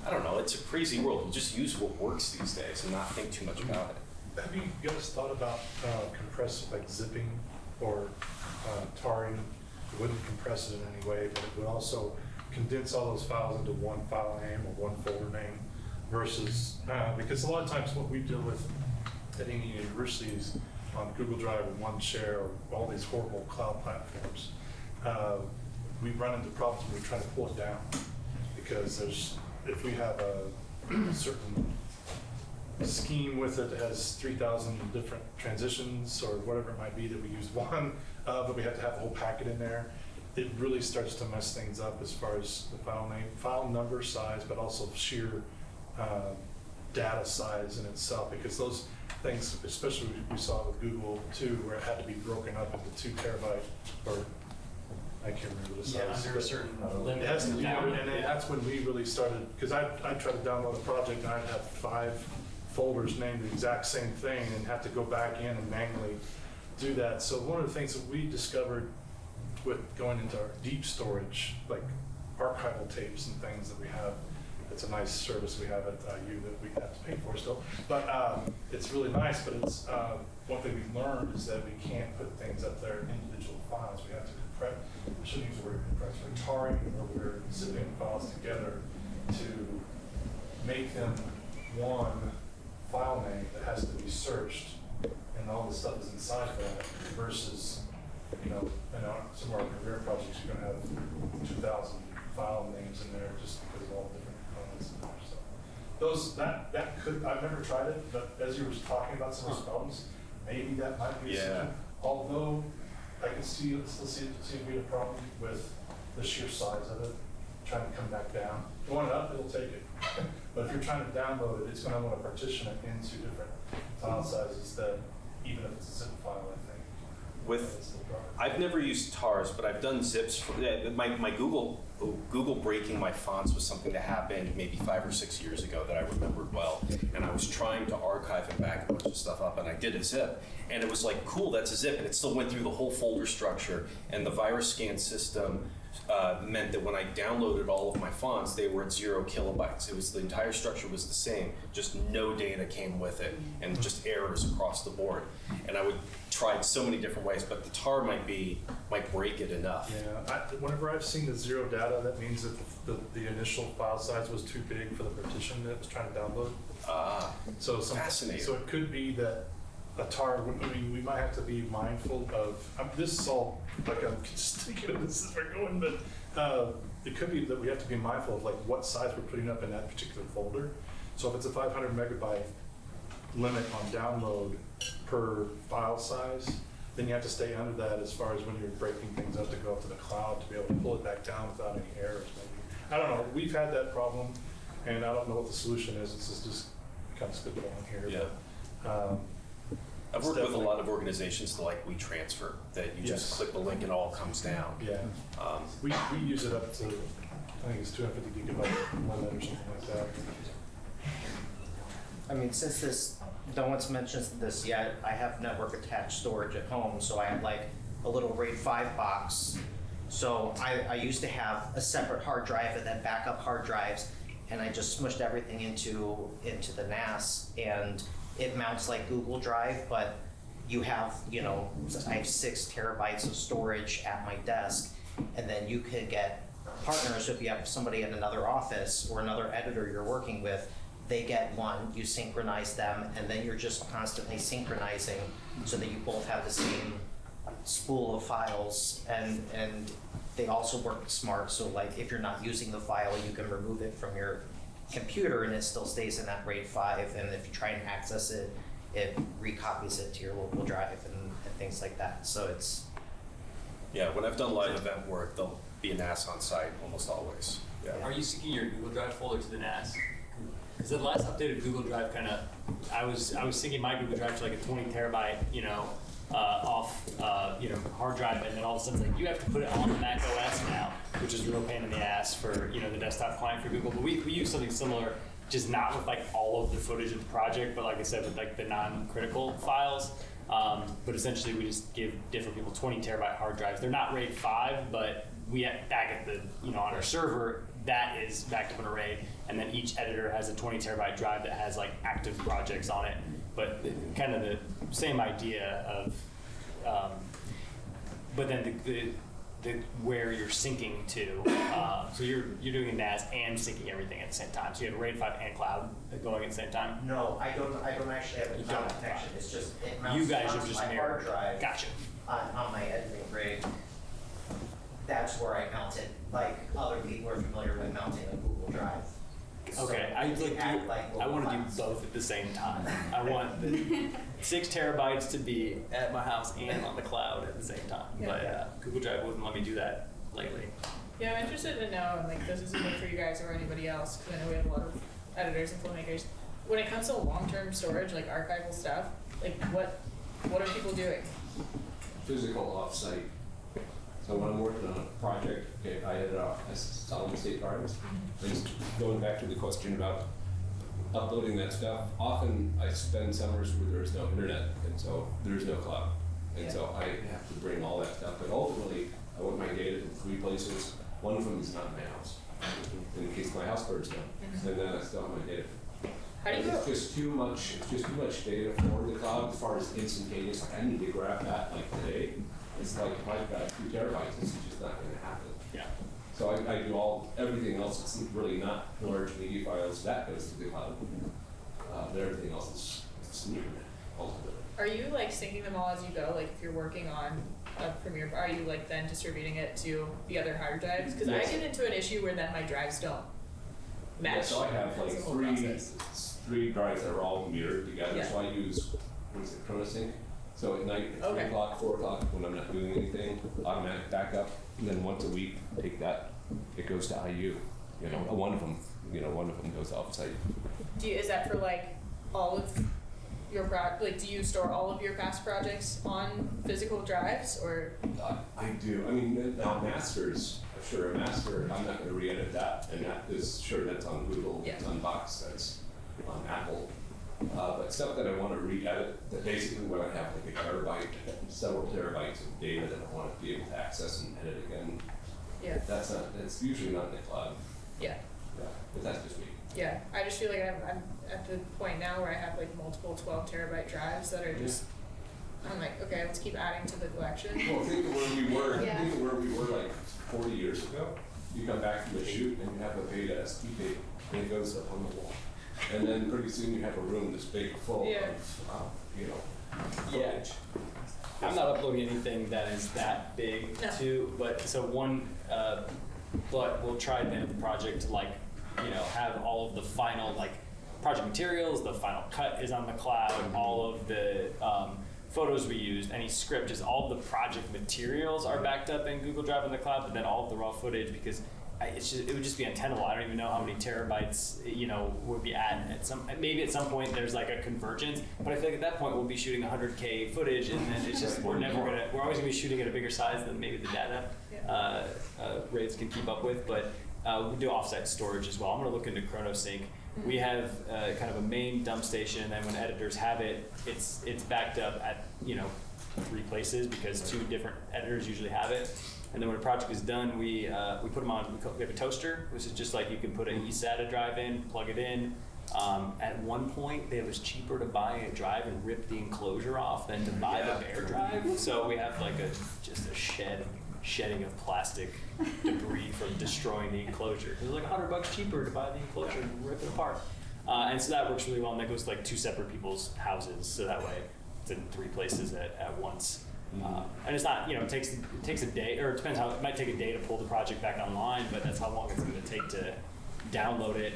Speaker 1: I don't know, it's a crazy world. You just use what works these days and not think too much about it.
Speaker 11: Have you guys thought about compressing, like zipping or tarring? It wouldn't compress it in any way, but it would also condense all those files into one file name or one folder name versus, because a lot of times what we deal with at any universities on Google Drive or OneShare or all these horrible cloud platforms, we run into problems when we try to pull it down, because if we have a certain scheme with it that has 3,000 different transitions or whatever it might be, that we use one, but we have to have the whole packet in there, it really starts to mess things up as far as the file name, file number size, but also sheer data size in itself, because those things, especially we saw with Google too, where it had to be broken up into 2 terabyte, or I can't remember the size.
Speaker 4: Under a certain limit.
Speaker 11: It has to do, and then that's when we really started, because I tried to download a project and I'd have 5 folders named the exact same thing and have to go back in and manually do that. So one of the things that we discovered with going into our deep storage, like archival tapes and things that we have, it's a nice service we have at IU that we have to pay for still, but it's really nice. But it's one thing we've learned is that we can't put things up there in individual files. We have to compress. I shouldn't use the word compress. We're tarring, or we're zipping files together to make them one file name that has to be searched, and all the stuff is inside that. Versus, you know, in some of our career projects, you're going to have 2,000 file names in there just because of all the different components in there. So those that could, I've never tried it, but as you were talking about some of those problems, maybe that might be a solution. Although I can still see it being a problem with the sheer size of it, trying to come back down. If you want it up, it'll take it. But if you're trying to download it, it's going to want to partition it into different file sizes that, even if it's a zip file, I think.
Speaker 1: I've never used TARs, but I've done zips for my Google breaking my fonts was something that happened maybe 5 or 6 years ago that I remembered well, and I was trying to archive and back a bunch of stuff up, and I did a zip, and it was like, cool, that's a zip, and it still went through the whole folder structure, and the virus scan system meant that when I downloaded all of my fonts, they were at 0 kilobytes. It was the entire structure was the same, just no data came with it, and just errors across the board. And I would tried so many different ways, but the tar might break it enough.
Speaker 11: Yeah, whenever I've seen the 0 data, that means that the initial file size was too big for the partition that it was trying to download.
Speaker 1: Fascinating.
Speaker 11: So it could be that a tar, I mean, we might have to be mindful of, this is all, like I'm just thinking of this as we're going, but it could be that we have to be mindful of like what size we're putting up in that particular folder. So if it's a 500 megabyte limit on download per file size, then you have to stay under that as far as when you're breaking things up to go up to the cloud to be able to pull it back down without any errors. Maybe. I don't know. We've had that problem, and I don't know what the solution is. This is just kind of spitballing here.
Speaker 1: Yeah.
Speaker 11: But,
Speaker 1: I've worked with a lot of organizations to like WeTransfer, that you just click the link and it all comes down.
Speaker 11: Yeah. We use it up to, I think it's 250 gigabyte limit or something like that.
Speaker 12: I mean, since no one's mentioned this yet, I have network attached storage at home, so I have like a little RAID 5 box. So I used to have a separate hard drive and then backup hard drives, and I just smushed everything into the NAS, and it mounts like Google Drive, but you have, I have 6 terabytes of storage at my desk, and then you could get partners. If you have somebody in another office or another editor you're working with, they get one, you synchronize them, and then you're just constantly synchronizing so that you both have the same spool of files, and they also work smart, so like if you're not using the file, you can remove it from your computer and it still stays in that RAID 5, and if you try and access it, it recopies it to your local drive and things like that. So it's...
Speaker 1: Yeah, when I've done live event work, there'll be a NAS on site almost always. Yeah.
Speaker 4: Are you syncing your Google Drive folder to the NAS? Because the last updated Google Drive I was syncing my Google Drive to like a 20 terabyte, hard drive, and then all of a sudden it's like you have to put it on the Mac OS now, which is a real pain in the ass for the desktop client for Google. But we use something similar, just not with like all of the footage of the project, but like I said, with like the non-critical files. But essentially we just give different people 20 terabyte hard drives. They're not RAID 5, but we have back at the on our server, that is backed up in a RAID, and then each editor has a 20 terabyte drive that has like active projects on it. But kind of the same idea of, but then the where you're syncing to, so you're doing a NAS and syncing everything at the same time. So you have RAID 5 and cloud going at the same time.
Speaker 12: No, I don't actually have a cloud connection. It's just it mounts
Speaker 4: you guys
Speaker 12: onto
Speaker 4: are just
Speaker 12: my
Speaker 4: mirrored.
Speaker 12: hard drive.
Speaker 4: Gotcha.
Speaker 12: On my editing rig. That's where I mount it. Like other people are familiar with mounting a Google Drive.
Speaker 4: Okay,
Speaker 12: So
Speaker 4: I want to do both at the same time. I want the 6 terabytes to be at my house and on the cloud at the same time.
Speaker 7: Yeah.
Speaker 4: But Google Drive wouldn't let me do that lately.
Speaker 7: Yeah, I'm interested to know, and like this isn't for you guys or anybody else, because I know we have a lot of editors and filmmakers. When it comes to long-term storage, like archival stuff, like what are people doing?
Speaker 3: Physical off-site. So when I'm working on a project, I edit off as Solomon State Gardens. And going back to the question about uploading that stuff, often I spend summers where there's no internet, and so there's no cloud. And so I have to bring all that stuff. But ultimately, I want my data in 3 places. One of them is not my house, in case my house burns down. And then I still have my data.
Speaker 7: How do you
Speaker 3: It's just too much data for the cloud as far as instantaneous. Like I need to grab that like today. It's like if I've got 2 terabytes, it's just not going to happen.
Speaker 4: Yeah.
Speaker 3: So I do everything else that's really not large media files, that goes to the cloud. But everything else is near ultimately.
Speaker 7: Are you like syncing them all as you go? Like if you're working on a Premiere, are you like then distributing it to the other hard drives? Because
Speaker 3: Yes.
Speaker 7: I get into an issue where then my drives don't match.
Speaker 3: Yeah, so I have like
Speaker 7: It's a whole process.
Speaker 3: 3 drives that are all mirrored together.
Speaker 7: Yeah.
Speaker 3: So I use, ChronoSync. So at night, at 3 o'clock, 4 o'clock, when I'm not doing anything, automatic backup. And then once a week, take that it goes to IU. You know, one of them goes offsite.
Speaker 7: Is that for like all of your like do you store all of your past projects on physical drives or?
Speaker 3: I do. I mean, now masters. Sure, a master. I'm not going to re-edit that, and that is sure that's on Google.
Speaker 7: Yeah.
Speaker 3: It's on Box. That's on Apple. But stuff that I want to re-edit, that basically when I have like a terabyte, several terabytes of data that I want to be able to access and edit again.
Speaker 7: Yeah.
Speaker 3: That's usually not in the cloud.
Speaker 7: Yeah.
Speaker 3: Yeah, but that's just me.
Speaker 7: Yeah. I just feel like I'm at the point now where I have like multiple 12 terabyte drives that are just. I'm like, okay, let's keep adding to the collection.
Speaker 3: Well, think of where we were.
Speaker 6: Yeah.
Speaker 3: Think of where we were like 40 years ago. You come back from the shoot and you have a beta SD tape, and it goes up on the wall. And then pretty soon you have a room this big full
Speaker 7: Yeah.
Speaker 3: of,
Speaker 4: Yeah.
Speaker 3: footage.
Speaker 4: I'm not uploading anything that is that big
Speaker 7: No.
Speaker 4: too, but we'll try at the end of the project to have all of the final project materials, the final cut is on the cloud, all of the photos we used, any script, just all of the project materials are backed up in Google Drive in the cloud, but then all of the raw footage, because it would just be untenable. I don't even know how many terabytes would be at maybe at some point there's like a convergence, but I feel like at that point we'll be shooting 100K footage, and then it's just we're always gonna be shooting at a bigger size than maybe the data rates can keep up with. But we do offsite storage as well. I'm gonna look into ChronoSync. We have kind of a main dump station, and when editors have it, it's backed up at 3 places because 2 different editors usually have it. And then when a project is done, we put them on. We have a toaster, which is just like you can put an eSATA drive in, plug it in. At one point, it was cheaper to buy a drive and rip the enclosure off than to buy the bare drive. So we have like just a shedding of plastic debris from destroying the enclosure. It was like $100 cheaper to buy the enclosure and rip it apart. And so that works really well, and that goes to like 2 separate people's houses, so that way it's in 3 places at once. And it's not, it takes a day, or it depends how, it might take a day to pull the project back online, but that's how long it's going to take to download it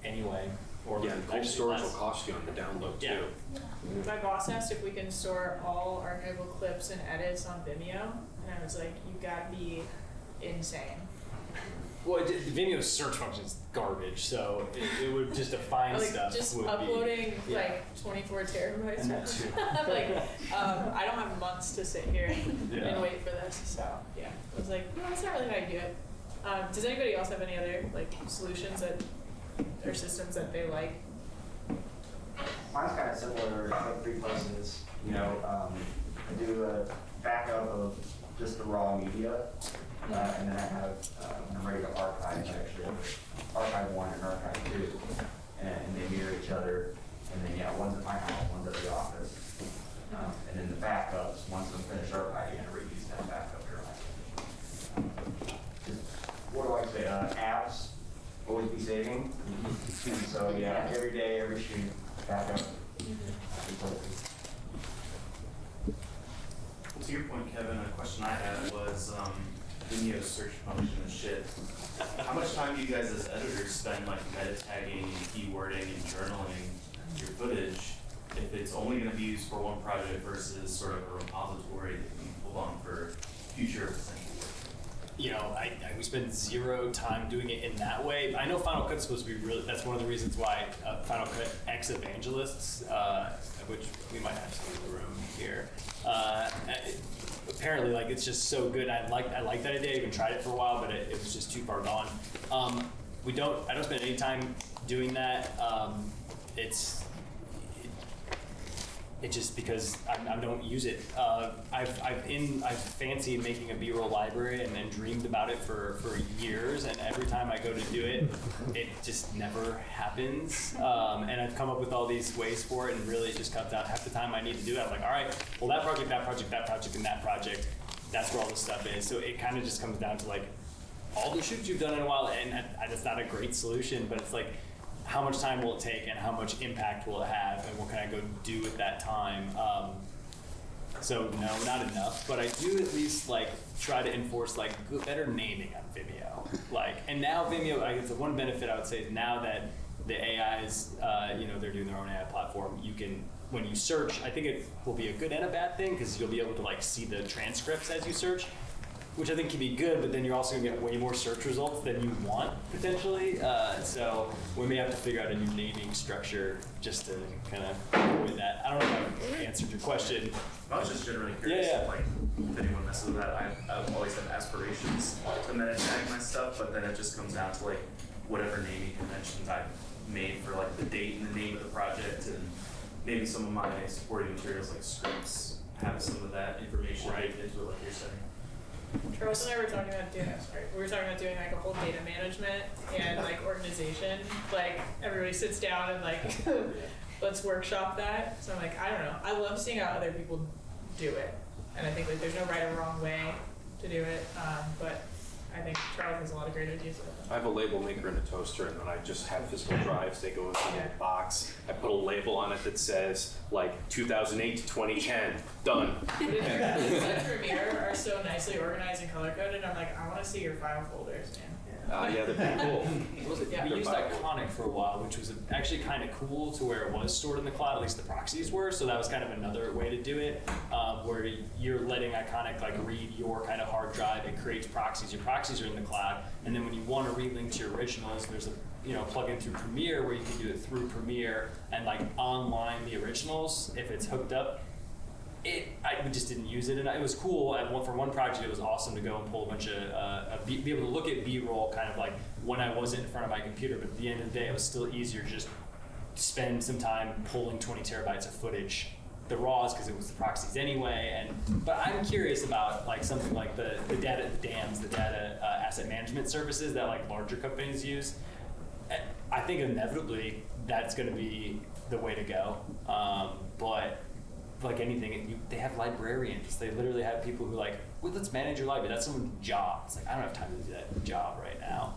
Speaker 4: anyway. Or
Speaker 1: and cold storage will cost you on the download too.
Speaker 4: Yeah.
Speaker 7: My boss asked if we can store all archival clips and edits on Vimeo, and I was like, you gotta be insane.
Speaker 4: Well, Vimeo's search function is garbage, so it would just define stuff.
Speaker 7: Just
Speaker 4: would
Speaker 7: uploading
Speaker 4: be,
Speaker 7: like 24 terabytes.
Speaker 4: And that too.
Speaker 7: I'm like, I don't have months to sit here
Speaker 4: Yeah.
Speaker 7: and wait for this. So yeah, I was like, no, that's not really how you do it. Does anybody else have any other like solutions or systems that they like?
Speaker 8: Mine's kind of similar, like 3 places. I do a backup of just the raw media, and then I have I'm ready to archive actually. Archive 1 and archive 2, and they mirror each other. And then one's at my house, one's at the office. And then the backups, once I'm finished archiving, I reuse that backup drive. What do I say? Apps always be saving. So every day, every shoot, backup.
Speaker 13: To your point, Kevin, a question I had was Vimeo's search function and shit. How much time do you guys as editors spend like meta tagging and keywording and journaling your footage if it's only going to be used for one project versus sort of a repository that you can pull on for future potential work?
Speaker 4: We spend 0 time doing it in that way. I know Final Cut's supposed to be really, that's one of the reasons why Final Cut X Evangelists, which we might have some in the room here, apparently it's just so good. I like that idea. I even tried it for a while, but it was just too far gone. I don't spend any time doing that. It's just because I don't use it. I've fancied making a B-roll library and dreamed about it for years, and every time I go to do it, it just never happens. And I've come up with all these ways for it, and really it just comes down half the time I need to do it. I'm like, all right, well that project, and that project, that's where all this stuff is. So it kind of just comes down to all the shoots you've done in a while, and it's not a great solution, but it's how much time will it take and how much impact will it have and what can I go do with that time? So no, not enough, but I do at least try to enforce better naming on Vimeo. And now Vimeo, I guess the one benefit I would say is now that the AIs, they're doing their own AI platform, you can, when you search, I think it will be a good and a bad thing because you'll be able to see the transcripts as you search. which I think can be good, but then you're also gonna get way more search results than you want potentially. So we may have to figure out a new naming structure just to kind of avoid that. I don't know if I answered your question.
Speaker 13: I was just generally curious,
Speaker 4: Yeah, yeah.
Speaker 13: like, if anyone messes with that, I've always had aspirations to meta tag my stuff, but then it just comes down to like whatever naming conventions I've made for like the date and the name of the project, and maybe some of my supporting materials like scripts have some of that information baked into it, like you're saying.
Speaker 7: Charles and I were talking about doing this, right? We were talking about doing like a whole data management and like organization. Like everybody sits down and like let's workshop that. So I'm like, I don't know. I love seeing how other people do it, and I think like there's no right or wrong way to do it. But I think Charles has a lot of great ideas about that.
Speaker 1: I have a label maker and a toaster, and then I just have physical drives. They go into a little box. I put a label on it that says like 2008 to 2010. Done.
Speaker 7: Premiere are so nicely organized and color coded. I'm like, I want to see your file folders, man.
Speaker 1: Yeah, they're pretty cool.
Speaker 7: Yeah.
Speaker 4: We used Iconic for a while, which was actually kind of cool to where it was stored in the cloud, at least the proxies were, so that was kind of another way to do it, where you're letting Iconic like read your kind of hard drive, it creates proxies, your proxies are in the cloud, and then when you want to relink to your originals, there's a plug-in through Premiere where you can do it through Premiere and like online the originals if it's hooked up. I just didn't use it, and it was cool. For one project, it was awesome to go and pull a bunch of, be able to look at B-roll kind of like when I wasn't in front of my computer, but at the end of the day, it was still easier to just spend some time pulling 20 terabytes of footage, the RAWs, because it was the proxies anyway. But I'm curious about like something like the data DAMs, the data asset management services that like larger companies use. I think inevitably that's going to be the way to go, but like anything, they have librarians. They literally have people who like, well, let's manage your library. That's someone's job. It's like, I don't have time to do that job right now.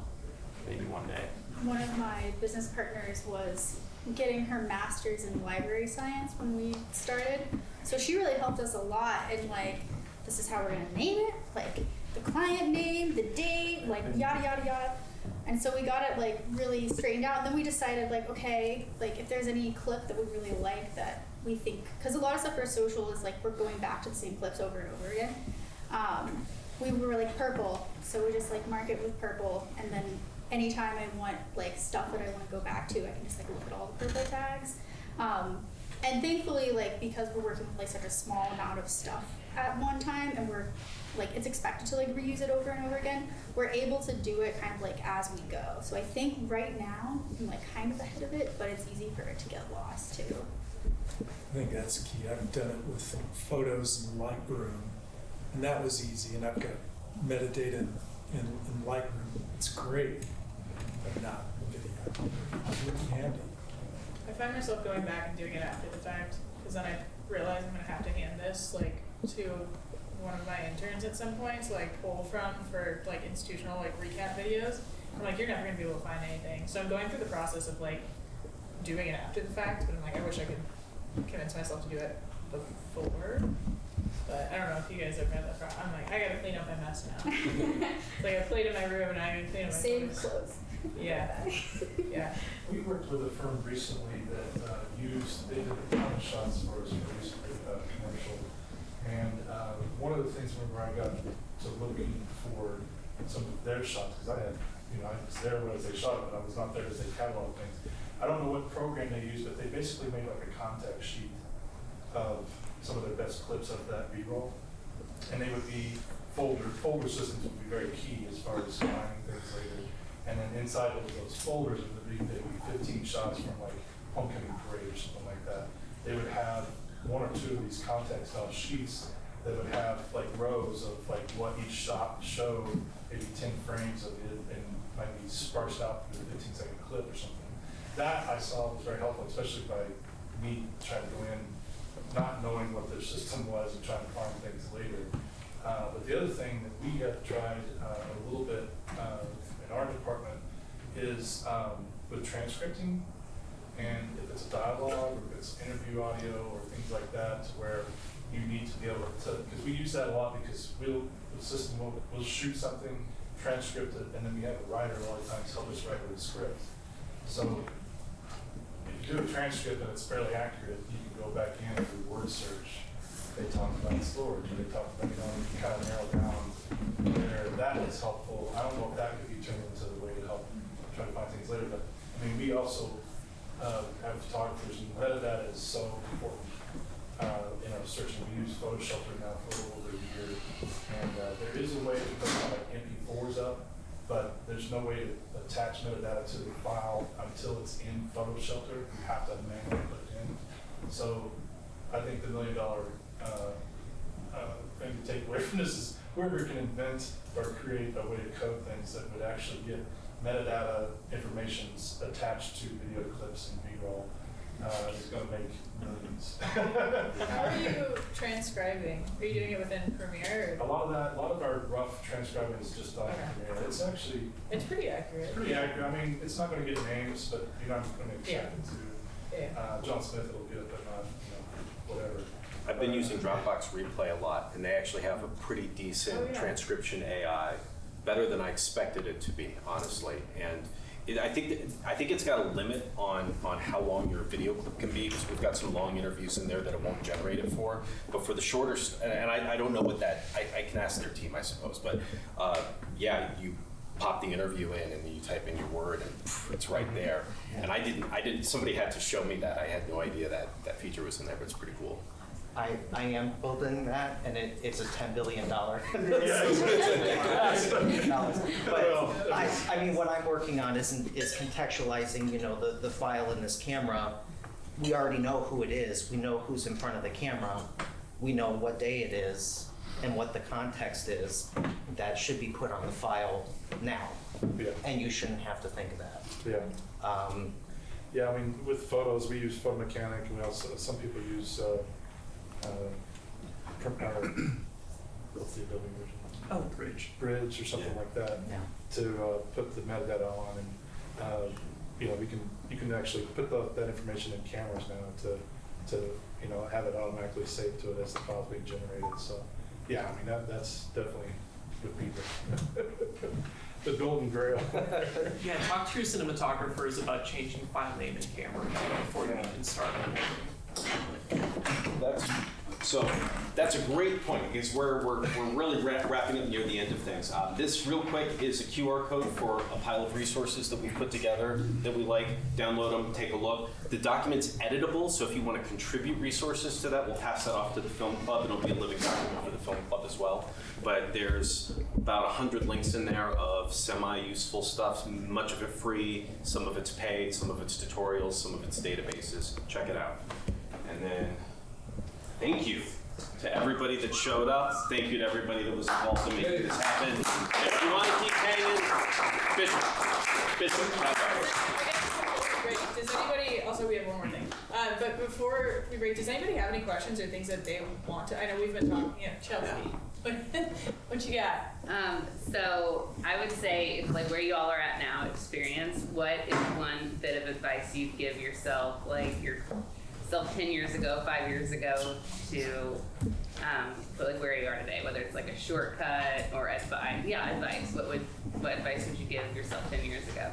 Speaker 4: Maybe one day.
Speaker 6: One of my business partners was getting her master's in library science when we started. So she really helped us a lot in like, this is how we're gonna name it, like the client name, the date, like yada, yada, yada. And so we got it like really straightened out. And then we decided like, okay, like if there's any clip that we really like that we think, because a lot of stuff for social is like we're going back to the same clips over and over again. We were like purple, so we just like mark it with purple, and then anytime I want like stuff that I want to go back to, I can just like look at all the purple tags. And thankfully, like because we're working with like such a small amount of stuff at one time, and we're like it's expected to like reuse it over and over again, we're able to do it kind of like as we go. So I think right now I'm like kind of ahead of it, but it's easy for it to get lost too.
Speaker 5: I think that's key. I've done it with photos in Lightroom, and that was easy. And I've got metadata in Lightroom. It's great, but not video. It's really handy.
Speaker 7: I find myself going back and doing it after the fact, because then I realize I'm gonna have to hand this like to one of my interns at some point to like pull from for like institutional like recap videos. I'm like, you're never gonna be able to find anything. So I'm going through the process of like doing it after the fact, but I'm like, I wish I could convince myself to do it before. But I don't know if you guys have read that. I'm like, I gotta clean up my mess now. Like I played in my room and I gotta clean up my
Speaker 6: Save
Speaker 7: clothes.
Speaker 6: clothes.
Speaker 7: Yeah. Yeah.
Speaker 11: We worked with a firm recently that they did a ton of shots for us for recently, commercial. And one of the things whenever I got to looking for some of their shots, because I was there as they shot it, but I was not there as they cataloged things. I don't know what program they used, but they basically made like a contact sheet of some of their best clips of that B-roll. And they would be folder systems would be very key as far as finding things later. And then inside of those folders would be 15 shots from like homecoming parade or something like that. They would have one or two of these contact style sheets that would have like rows of like what each shot showed, maybe 10 frames of it, and might be sparsed out through a 15-second clip or something. That I saw was very helpful, especially by me trying to go in, not knowing what their system was and trying to find things later. But the other thing that we have tried a little bit in our department is with transcripting. And if it's a dialogue, or if it's interview audio, or things like that, where you need to be able to, because we use that a lot because the system will shoot something, transcript it, and then we have a writer a lot of times help us write with a script. So if you do a transcript and it's fairly accurate, you can go back in and do word search they talk about storage, or they talk about, you kind of narrow down where that is helpful. I don't know if that could be turned into the way to help try to find things later, but I mean, we also have photographers, and metadata is so important. In our searching, we use PhotoShelter now for a little over a year, and there is a way to put like MP4s up, but there's no way to attach metadata to the file until it's in PhotoShelter. You have to manually put it in. So I think the $1 million thing to take away from this is whoever can invent or create a way to code things that would actually get metadata information attached to video clips and B-roll is going to make millions.
Speaker 7: How are you transcribing? Are you doing it within Premiere?
Speaker 11: A lot of our rough transcribing is just on Premiere. It's actually
Speaker 7: Pretty accurate.
Speaker 11: It's pretty accurate. I mean, it's not going to get names, but you're not going to expect it to.
Speaker 7: Yeah.
Speaker 11: John Smith will get it, but not, whatever.
Speaker 1: I've been using Dropbox Replay a lot, and they actually have a pretty decent transcription AI, better than I expected it to be, honestly. And I think it's got a limit on how long your video clip can be, because we've got some long interviews in there that it won't generate it for. But for the shorter, and I don't know what that, I can ask their team, I suppose. But yeah, you pop the interview in and you type in your word and it's right there. And I didn't, somebody had to show me that. I had no idea that feature was in there, but it's pretty cool.
Speaker 12: I am building that, and it's a $10 billion. But I mean, what I'm working on is contextualizing, the file in this camera. We already know who it is. We know who's in front of the camera. We know what day it is and what the context is. That should be put on the file now.
Speaker 11: Yeah.
Speaker 12: And you shouldn't have to think of that.
Speaker 11: Yeah. Yeah, I mean, with photos, we use Photo Mechanic, and we also, some people use what's the Adobe version? Bridge or something like that to put the metadata on, and you can actually put that information in cameras now to have it automatically saved to it as the file's being generated. So yeah, I mean that's definitely would be the golden grail.
Speaker 14: Yeah, talk to your cinematographers about changing file name and camera before you can start.
Speaker 1: That's a great point, because we're really wrapping up near the end of things. This real quick is a QR code for a pile of resources that we put together that we like. Download them, take a look. The document's editable, so if you want to contribute resources to that, we'll pass that off to the film club. It'll be a living document for the film club as well. But there's about 100 links in there of semi-useful stuff, much of it free, some of it's paid, some of it's tutorials, some of it's databases. Check it out. And then thank you to everybody that showed up. Thank you to everybody that was involved in making this happen. If you want to keep hanging, Bishop,
Speaker 7: Does anybody, also we have one more thing, but before we break, does anybody have any questions or things that they want to, I know we've been talking, Chelsea, what you got?
Speaker 15: So I would say, like where you all are at now, experience, what is one bit of advice you'd give yourself, like yourself 10 years ago, 5 years ago, to but like where you are today, whether it's like a shortcut or advice. What advice would you give yourself 10 years ago?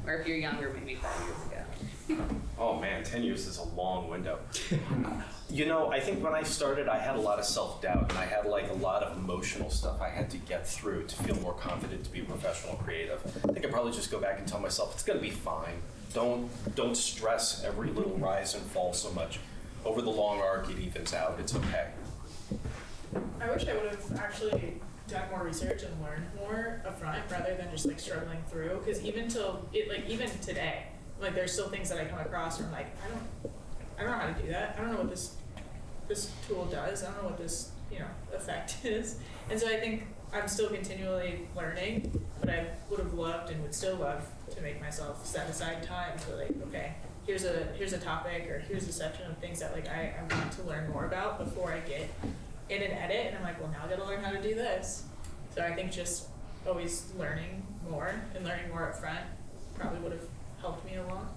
Speaker 15: Or if you're younger, maybe 5 years ago.
Speaker 1: Oh man, 10 years is a long window. I think when I started, I had a lot of self-doubt, and I had like a lot of emotional stuff I had to get through to feel more confident to be a professional creative. I think I'd probably just go back and tell myself, it's gonna be fine. Don't stress every little rise and fall so much. Over the long arc, it evens out, it's okay.
Speaker 7: I wish I would have actually done more research and learned more upfront rather than just like struggling through, because even today, like there's still things that I come across where I'm like, I don't know how to do that. I don't know what this tool does. I don't know what this effect is. And so I think I'm still continually learning, but I would have loved and would still love to make myself set aside time to like, okay, here's a topic or here's a section of things that like I want to learn more about before I get in an edit, and I'm like, well, now I gotta learn how to do this. So I think just always learning more and learning more up front probably would have helped me along.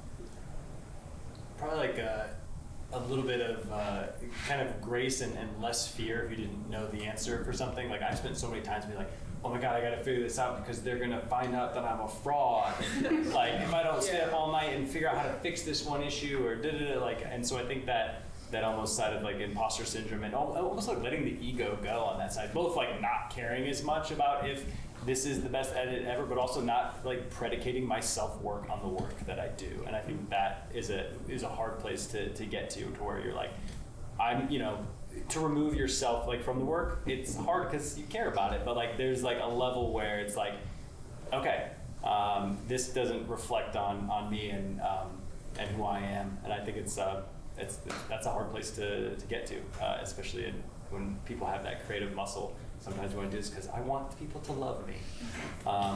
Speaker 4: Probably like a little bit of kind of grace and less fear if you didn't know the answer for something. Like I spent so many times being like, oh my God, I gotta figure this out because they're gonna find out that I'm a fraud. Like if I don't stay up all night and figure out how to fix this one issue or and so I think that that almost side of like imposter syndrome and almost like letting the ego go on that side, both like not caring as much about if this is the best edit ever, but also not like predicating my self-work on the work that I do. And I think that is a hard place to get to where you're like, I'm, you know, to remove yourself like from the work, it's hard because you care about it, but like there's like a level where it's like, okay, this doesn't reflect on me and who I am. And I think that's a hard place to get to, especially when people have that creative muscle. Sometimes you want to do this because I want people to love me,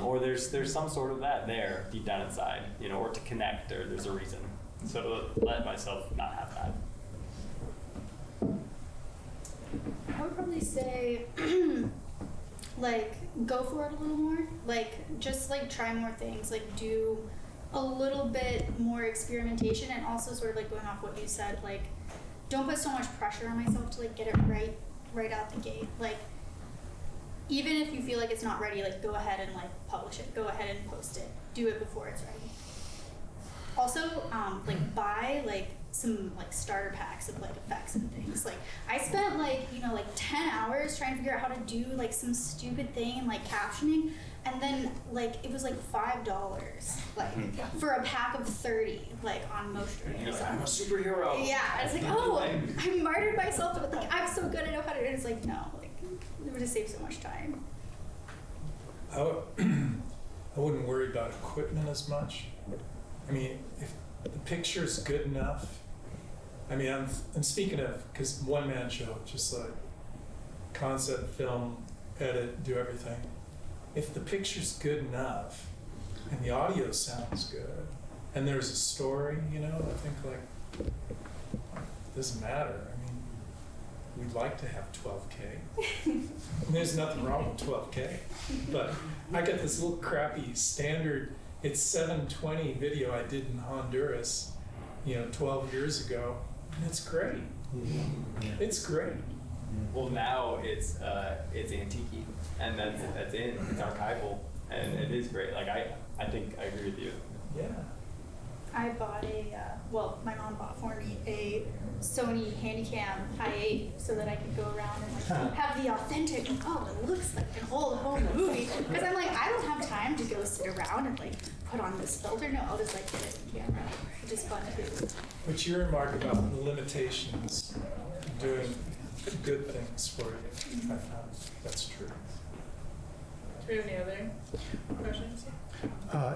Speaker 4: or there's some sort of that there deep down inside, you know, or to connect, or there's a reason. So to let myself not have that.
Speaker 6: I would probably say, like, go for it a little more. Like, just like try more things. Like, do a little bit more experimentation, and also sort of like going off what you said, like, don't put so much pressure on myself to like get it right out the gate. Like, even if you feel like it's not ready, like, go ahead and like publish it. Go ahead and post it. Do it before it's ready. Also, like, buy like some like starter packs of like effects and things. Like, I spent like, you know, like 10 hours trying to figure out how to do like some stupid thing in like captioning, and then like it was like $5 like for a pack of 30 like on Motion.
Speaker 4: You're like, I'm a superhero.
Speaker 6: Yeah, I was like, oh, I martyred myself, but like I'm so good, I know how to do it. It's like, no, like it would just save so much time.
Speaker 5: I wouldn't worry about equipment as much. I mean, if the picture's good enough, I mean, I'm speaking of, because one-man show, just like concept, film, edit, do everything. If the picture's good enough and the audio sounds good and there's a story, you know, I think like, it doesn't matter. I mean, we'd like to have 12K. There's nothing wrong with 12K, but I got this little crappy standard, it's 720 video I did in Honduras, you know, 12 years ago. And it's great. It's great.
Speaker 4: Well, now it's antique, and that's in. It's archival, and it is great. Like I think I agree with you.
Speaker 5: Yeah.
Speaker 6: I bought well, my mom bought for me a Sony Handycam i8 so that I could go around and like have the authentic, oh, it looks like an old home movie. Because I'm like, I don't have time to go sit around and like put on this filter. No, I'll just like get it in camera, which is fun too.
Speaker 5: But your remark about the limitations doing good things for you, I found that's true.
Speaker 7: Do we have any other questions?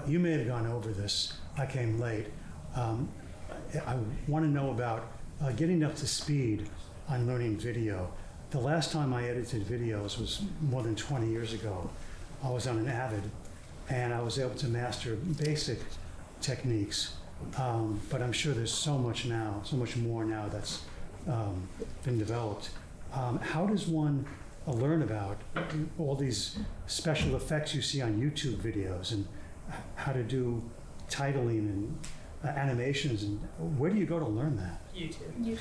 Speaker 16: You may have gone over this. I came late. I want to know about getting up to speed on learning video. The last time I edited videos was more than 20 years ago. I was on an Avid, and I was able to master basic techniques. But I'm sure there's so much now, so much more now that's been developed. How does one learn about all these special effects you see on YouTube videos, and how to do titling and animations, and where do you go to learn that?
Speaker 7: YouTube.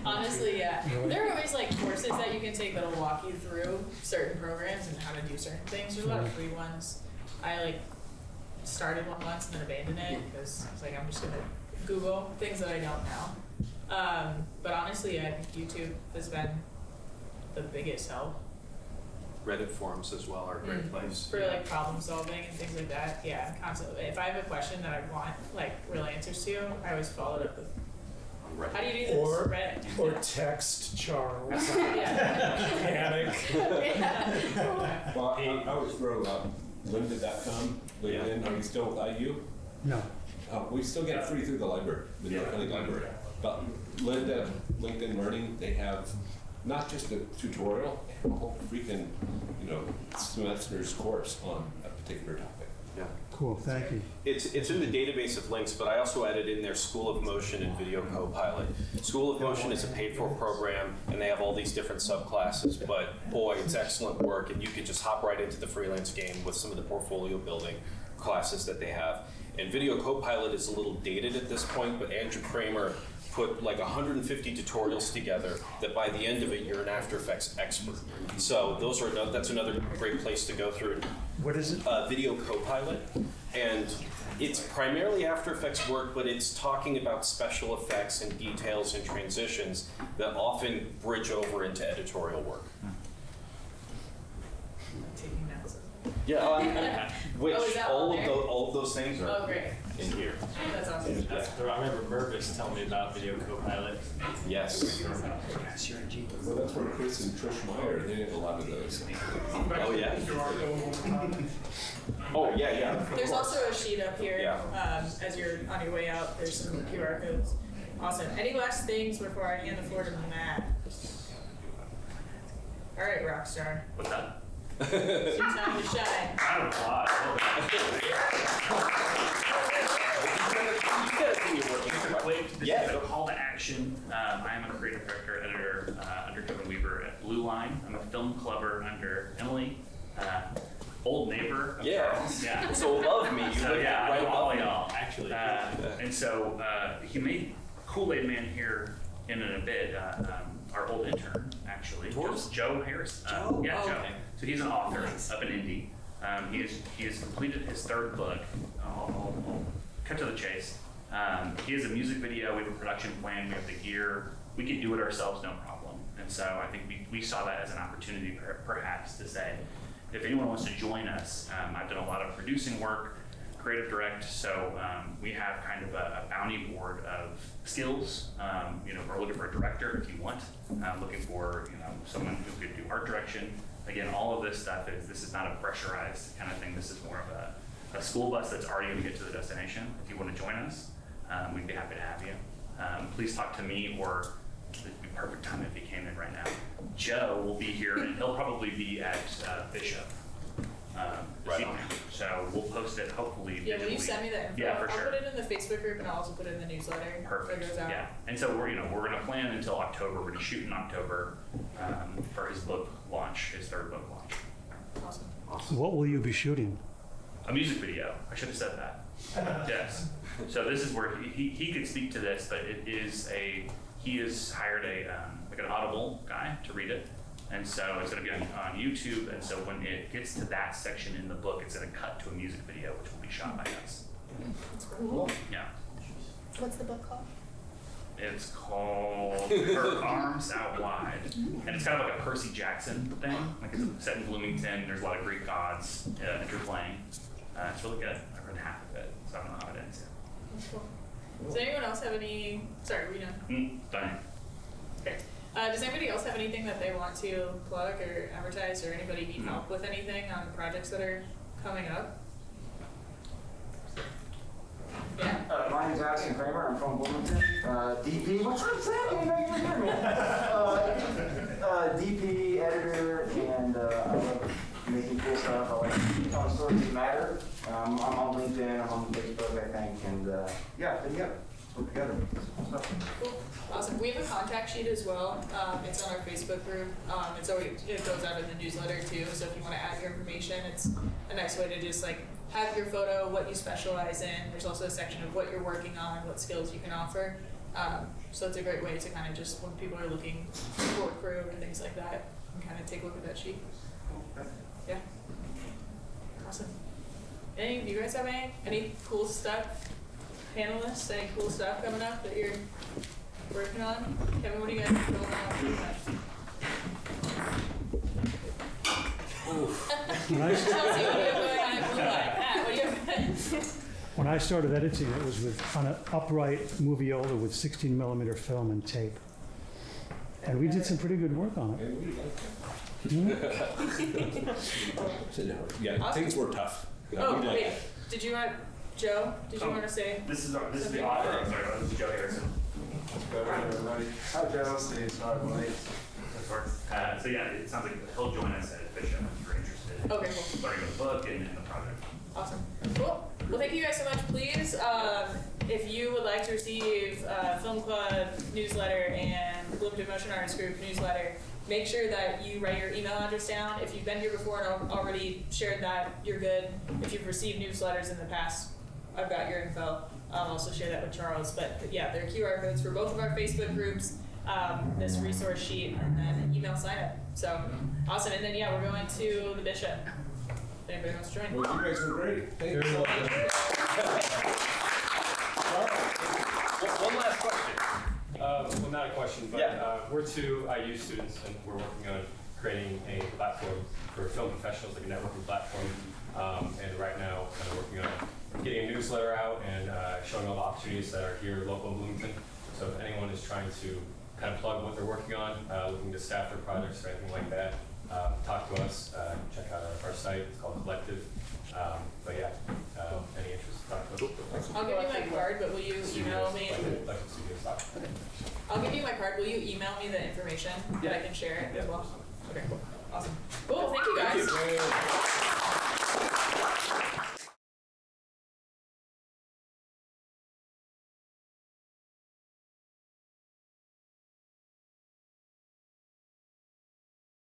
Speaker 7: Honestly, yeah. There are always like courses that you can take that'll walk you through certain programs and how to do certain things. There's a lot of free ones. I like started one once and then abandoned it because it's like I'm just gonna Google things that I don't know. But honestly, I think YouTube has been the biggest help.
Speaker 1: Reddit forums as well are a great place.
Speaker 7: For like problem solving and things like that. Yeah, constantly. If I have a question that I want like real answers to, I always follow it up with, how do you do this? Reddit.
Speaker 5: Or text Charles.
Speaker 7: Panic.
Speaker 3: Well, I would throw lynda.com, LinkedIn. Are you still with IU?
Speaker 16: No.
Speaker 3: We still get it free through the library, the North County Library. But Lynda, LinkedIn Learning, they have not just a tutorial, they have a whole freaking, semester's course on a particular topic.
Speaker 1: Yeah.
Speaker 16: Cool, thank you.
Speaker 1: It's in the database of links, but I also added in there School of Motion and Video Copilot. School of Motion is a paid-for program, and they have all these different subclasses, but boy, it's excellent work, and you could just hop right into the freelance game with some of the portfolio building classes that they have. And Video Copilot is a little dated at this point, but Andrew Kramer put like 150 tutorials together that by the end of it, you're an After Effects expert. So that's another great place to go through.
Speaker 16: What is it?
Speaker 1: Video Copilot. And It's primarily After Effects work, but it's talking about special effects and details and transitions that often bridge over into editorial work.
Speaker 7: Taking notes.
Speaker 1: Yeah, which
Speaker 7: Oh, is that
Speaker 1: all
Speaker 7: on
Speaker 1: of
Speaker 7: there?
Speaker 1: all of those things are
Speaker 7: Oh, great.
Speaker 1: in here.
Speaker 7: That's awesome.
Speaker 4: I remember Mervis telling me about Video Copilot.
Speaker 1: Yes.
Speaker 3: Well, that's where Chris and Trish Meyer, they did a lot of those.
Speaker 1: Oh yeah. Oh yeah.
Speaker 7: There's also a sheet up here.
Speaker 1: Yeah.
Speaker 7: As you're on your way out, there's some QR codes. Awesome. Any last things before I hand the floor to Matt? All right, Rockstar.
Speaker 13: What's that?
Speaker 7: It's your time to shine.
Speaker 13: I don't know. Quick, this is a call to action. I am a creative director, editor under Kevin Weaver at Blue Line. I'm a film clubber under Emily. Old neighbor of Charles. Yeah.
Speaker 1: So above me. You
Speaker 13: So
Speaker 1: live
Speaker 13: yeah,
Speaker 1: right
Speaker 13: I know all
Speaker 1: above me.
Speaker 13: y'all actually. And so he made Kool-Aid Man here in a bit. Our old intern actually, Joe Harris. Yeah, Joe.
Speaker 7: okay.
Speaker 13: So he's an author up in Indy. He has completed his third book. I'll cut to the chase. He has a music video. We have a production plan. We have the gear. We can do it ourselves, no problem. And so I think we saw that as an opportunity, perhaps, to say, if anyone wants to join us, I've done a lot of producing work, creative direct. So we have kind of a bounty board of skills. We're looking for a director if you want. Looking for someone who could do art direction. Again, all of this stuff this is not a pressurized kind of thing. This is more of a school bus that's already going to get to the destination. If you want to join us, we'd be happy to have you. Please talk to me, or it'd be perfect time if he came in right now. Joe will be here, and he'll probably be at Bishop. This evening. So we'll post it hopefully.
Speaker 7: Yeah, will you send me that info?
Speaker 13: Yeah, for sure.
Speaker 7: I'll put it in the Facebook group and I'll also put it in the newsletter.
Speaker 13: Perfect.
Speaker 7: That goes out.
Speaker 13: Yeah, and so we're going to plan until October. We're going to shoot in October for his book launch, his third book launch.
Speaker 7: Awesome.
Speaker 16: What will you be shooting?
Speaker 13: A music video. I should have said that. Yes. So this is where he could speak to this, but he has hired an Audible guy to read it. And so it's going to be on YouTube. And so when it gets to that section in the book, it's going to cut to a music video, which will be shot by us.
Speaker 6: Cool.
Speaker 13: Yeah.
Speaker 6: What's the book called?
Speaker 13: It's called Her Arms Out Wide. And it's kind of like a Percy Jackson thing. Like it's set in Bloomington. There's a lot of Greek gods interplaying. It's really good. I've read half of it, so I don't know how it ends yet.
Speaker 7: Cool. Does anyone else have any? Sorry, we done?
Speaker 13: Done.
Speaker 7: Okay. Does anybody else have anything that they want to plug or advertise, or anybody need help with anything on projects that are coming up? Yeah.
Speaker 8: My name's Addison Kramer. I'm from Bloomington. DP. What's up, Zach? I know you remember me. DP, editor, and I love making cool stuff. I like telling stories that matter. I'm on LinkedIn. I'm on Facebook, I think, and yeah, video. Work together.
Speaker 7: Cool. Awesome. We have a contact sheet as well. It's on our Facebook group. It goes out in the newsletter too. So if you want to add your information, it's a nice way to just like have your photo, what you specialize in. There's also a section of what you're working on, what skills you can offer. So it's a great way to kind of just when people are looking for crew or things like that, and kind of take a look at that sheet. Yeah. Awesome. Do you guys have any cool stuff? Panelists, any cool stuff coming up that you're working on? Kevin, what do you guys have going on?
Speaker 16: When I-
Speaker 7: Chelsea, what do you have going on at Blue Line? Matt, what do you have?
Speaker 16: When I started editing, it was on an upright moviola with 16mm film and tape. And we did some pretty good work on it.
Speaker 3: Yeah, things were tough.
Speaker 7: Oh, wait. Did you want, Joe, did you want to say?
Speaker 13: This is the author. I'm sorry, this is Joe Harrison.
Speaker 8: Hi, Joe. Steve. Sorry, I'm late.
Speaker 13: So yeah, it sounds like he'll join us at Bishop if you're interested.
Speaker 7: Okay, cool.
Speaker 13: Learning the book and the project.
Speaker 7: Awesome. Cool. Well, thank you guys so much. Please, if you would like to receive Film Club newsletter and Bloomington Motion Artist Group newsletter, make sure that you write your email address down. If you've been here before and already shared that, you're good. If you've received newsletters in the past, I've got your info. I'll also share that with Charles. But yeah, there are QR codes for both of our Facebook groups, this resource sheet, and then an email sign up. So awesome. And then yeah, we're going to the Bishop. If anybody wants to join.
Speaker 3: Well, you guys were great. Thank you so much.
Speaker 17: One last question. Well, not a question, but we're two IU students, and we're working on creating a platform for film professionals, like a networking platform. And right now, kind of working on getting a newsletter out and showing all the opportunities that are here local in Bloomington. So if anyone is trying to kind of plug what they're working on, looking to staff their projects or anything like that, talk to us. Check out our site. It's called Collective. But yeah, any interest, talk to us.
Speaker 2: I'll give you my card, but will you email me? I'll give you my card. Will you email me the information that I can share it as well? Okay, awesome. Cool, thank you guys.